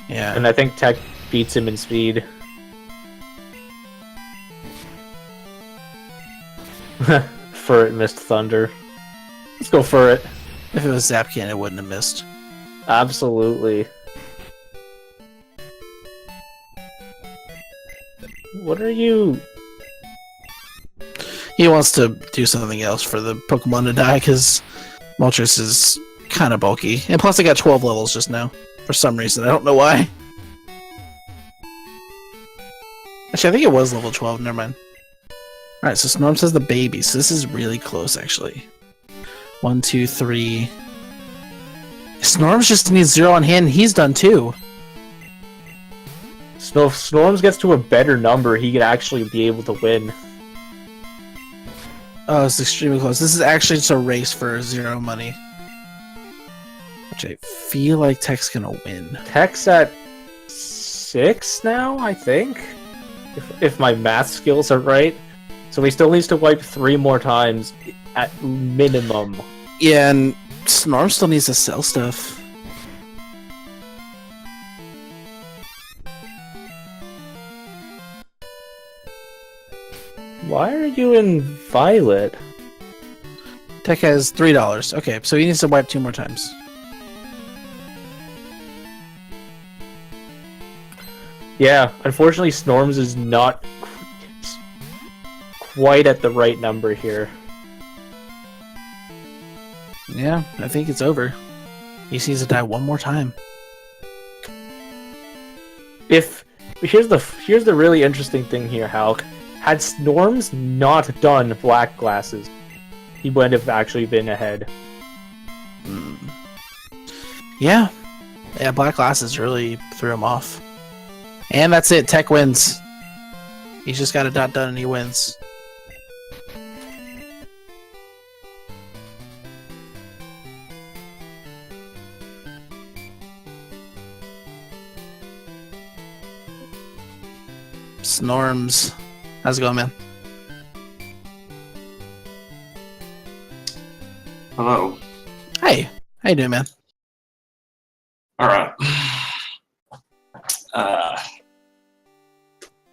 Yeah. And I think Tech beats him in speed. For it missed Thunder. Let's go for it. If it was Zapcan, it wouldn't have missed. Absolutely. What are you... He wants to do something else for the Pokemon to die, because Moltres is kind of bulky. And plus I got 12 levels just now. For some reason, I don't know why. Actually, I think it was level 12, never mind. Alright, so Snorms has the baby, so this is really close, actually. 1, 2, 3... Snorms just needs 0 on hand, and he's done too. So if Snorms gets to a better number, he could actually be able to win. Oh, it's extremely close. This is actually just a race for 0 money. Which I feel like Tech's gonna win. Tech's at 6 now, I think. If my math skills are right. So he still needs to wipe 3 more times at minimum. Yeah, and Snorm still needs to sell stuff. Why are you in Violet? Tech has $3. Okay, so he needs to wipe 2 more times. Yeah, unfortunately Snorms is not quite at the right number here. Yeah, I think it's over. He just needs to die 1 more time. Here's the really interesting thing here, Halk. Had Snorms not done black glasses, he would have actually been ahead. Yeah, black glasses really threw him off. And that's it. Tech wins. He's just got a dot done and he wins. Snorms. How's it going, man? Hello. Hey. How you doing, man? Alright.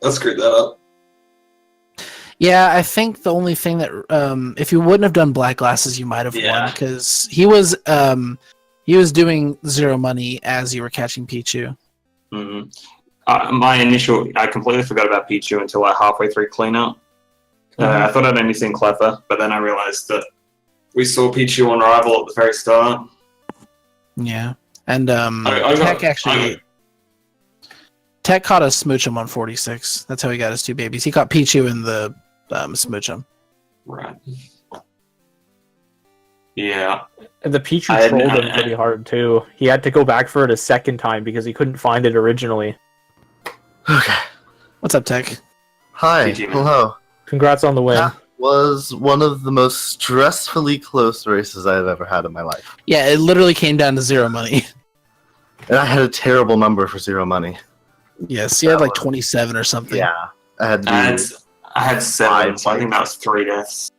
I screwed that up. Yeah, I think the only thing that if you wouldn't have done black glasses, you might have won because he was doing 0 money as you were catching Pichu. Mm-hmm. I completely forgot about Pichu until like halfway through cleanup. I thought I'd only seen Cleffa, but then I realized that we saw Pichu on Rival at the very start. Yeah, and Tech caught a Smoochum on 46. That's how he got his 2 babies. He caught Pichu in the Smoochum. Right. Yeah. And the Pichu trolled him pretty hard too. He had to go back for it a second time because he couldn't find it originally. Okay. What's up, Tech? Hi. Hello. Congrats on the win. That was one of the most stressfully close races I've ever had in my life. Yeah, it literally came down to 0 money. And I had a terrible number for 0 money. Yes, you had like 27 or something. Yeah. I had 7, so I think that was 3 deaths.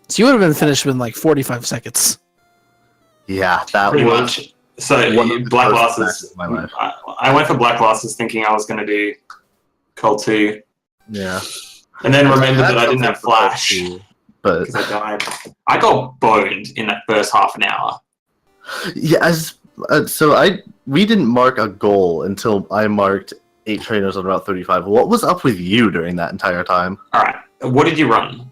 So you would have been finished in like 45 seconds. Yeah, that pretty was much. So black glasses. My life. I went for black glasses thinking I was going to do Cold 2. Yeah. And then remembered that I didn't have flash but because I died. I got boned in that first half an hour. Yeah, we didn't mark a goal until I marked 8 trainers on Route 35. What was up with you during that entire time? All right, what did you run?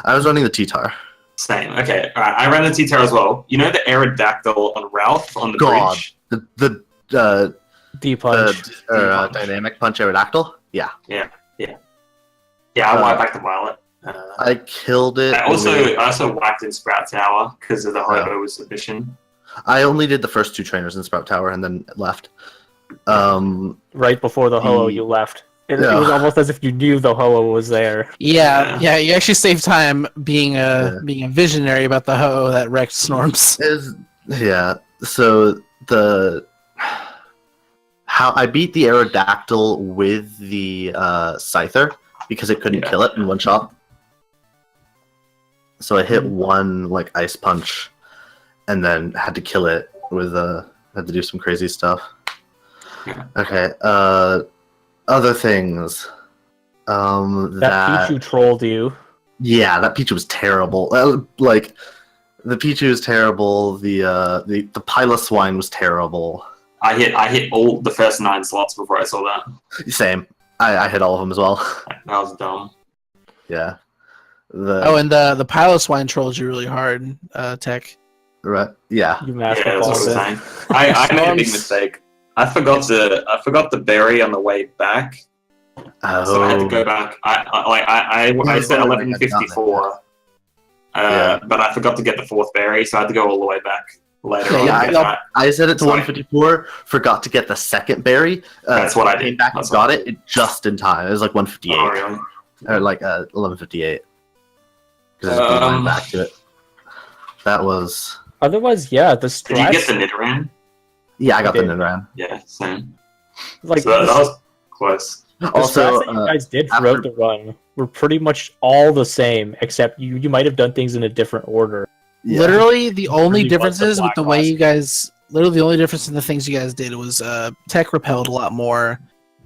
I was running the T-Tar. Same. Okay. All right. I ran the T-Tar as well. You know the Aerodactyl on Ralph on the bridge? The D-punch. Dynamic punch Aerodactyl? Yeah. Yeah. I wiped back the Violet. I killed it. I also whacked in Sprout Tower because of the Hobo submission. I only did the first 2 trainers in Sprout Tower and then left. Right before the Ho-Oh, you left. It was almost as if you knew the Ho-Oh was there. Yeah. You actually saved time being a visionary about the Ho-Oh that wrecked Snorms. So how I beat the Aerodactyl with the Scyther because it couldn't kill it in one shot. So I hit 1 like ice punch and then had to kill it with had to do some crazy stuff. Yeah. Okay. Other things. That Pichu trolled you. Yeah, that Pichu was terrible. Like the Pichu was terrible. The Piloswine was terrible. I hit all the first 9 slots before I saw that. Same. I hit all of them as well. That was dumb. Yeah. And the Piloswine trolled you really hard, Tech. Right. Yeah. You That's what I was it. saying. I made a big mistake. I forgot the berry on the way back. So I had to go back. I said 11:54. But I forgot to get the 4th berry, so I had to go all the way back. later Yeah, on. yeah, I set it to Sorry. 154. Forgot to get the second berry. That's what I did. Came back and That's got it just in time. It was like 158 Oh, really? or like 1158. Because I just went back to it. That was. Otherwise, yeah, the Did you get strats. the Nidoran? Yeah, I got the did. Nidoran. Yeah, same. Like So that the, was close. the Also, strats that you guys did after- throughout the run were pretty much all the same, except you might have done things in a different order. Yeah. Literally, the only really was the differences with black the way last you guys, literally the only difference in the things you guys did was tech repelled a lot more,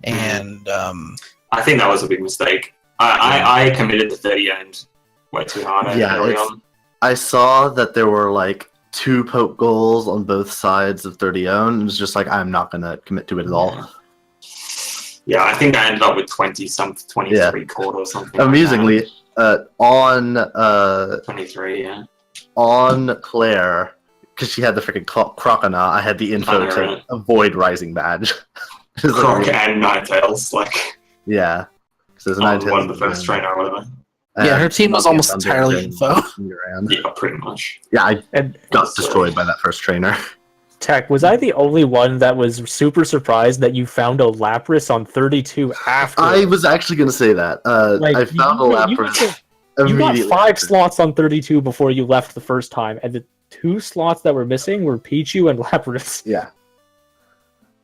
and I think that was a big mistake. I committed to 30 and way too hard Yeah, early it's- on. I saw that there were like 2 poke goals on both sides of 30 own. It was just like I'm not gonna commit to it at all. Yeah, I think I ended up with 23 quarter or something. Amusingly, on like 23, yeah. on Claire, because she had the freaking Crocodile, I had the info Oh, to right. avoid Rising Badge. It was like, Croc and Ninetales, like yeah, because there's a one of the first trainer or whatever. yeah, her team was almost Thunder entirely and info. Nidoran. Yeah, pretty much. Yeah, I And got destroyed by that first trainer. Tech, was I the only one that was super surprised that you found a Lapras on 32 after? I was actually gonna say that. I found a Lapras You got immediately. 5 after. slots on 32 before you left the first time, and the 2 slots that were missing were Pichu and Lapras. Yeah.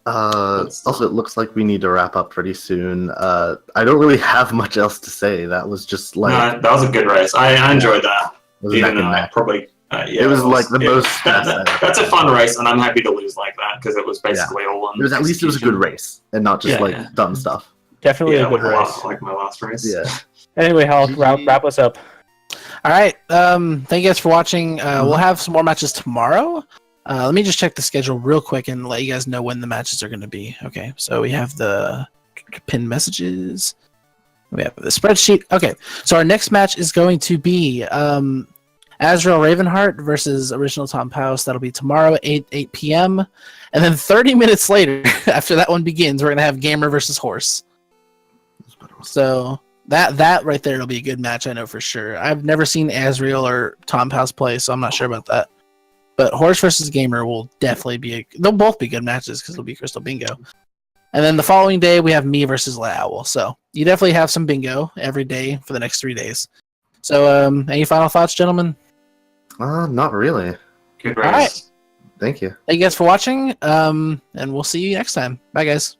Also, it looks like we need to wrap up pretty soon. I don't really have much else to say. That was just like No, that was a good race. I enjoyed that. it was Even neck though and I neck. probably. Yeah, It was like the most That's a fun race, and I'm happy to lose like that because it was basically all on. It was at least it was a good race and not just Yeah, like yeah. dumb stuff. Definitely Yeah, a good race. like my last race. Yeah. Anyway, Hal, wrap us up. All right. Thank you guys for watching. We'll have some more matches tomorrow. Let me just check the schedule real quick and let you guys know when the matches are going to be. Okay. So we have the pinned messages. We have the spreadsheet. Okay. So our next match is going to be Azrael Ravenheart versus Original Tom Paus. That'll be tomorrow at 8 p.m. And then 30 minutes later, after that one begins, we're going to have Gamer versus Horse. So that right there will be a good match, I know for sure. I've never seen Azrael or Tom Paus play, so I'm not sure about that. But Horse versus Gamer will definitely be they'll both be good matches because it'll be Crystal Bingo. And then the following day we have me versus La Owl. So you definitely have some bingo every day for the next 3 days. So any final thoughts, gentlemen? Not really. Good race. All right. Thank you. Thank you guys for watching. And we'll see you next time. Bye guys.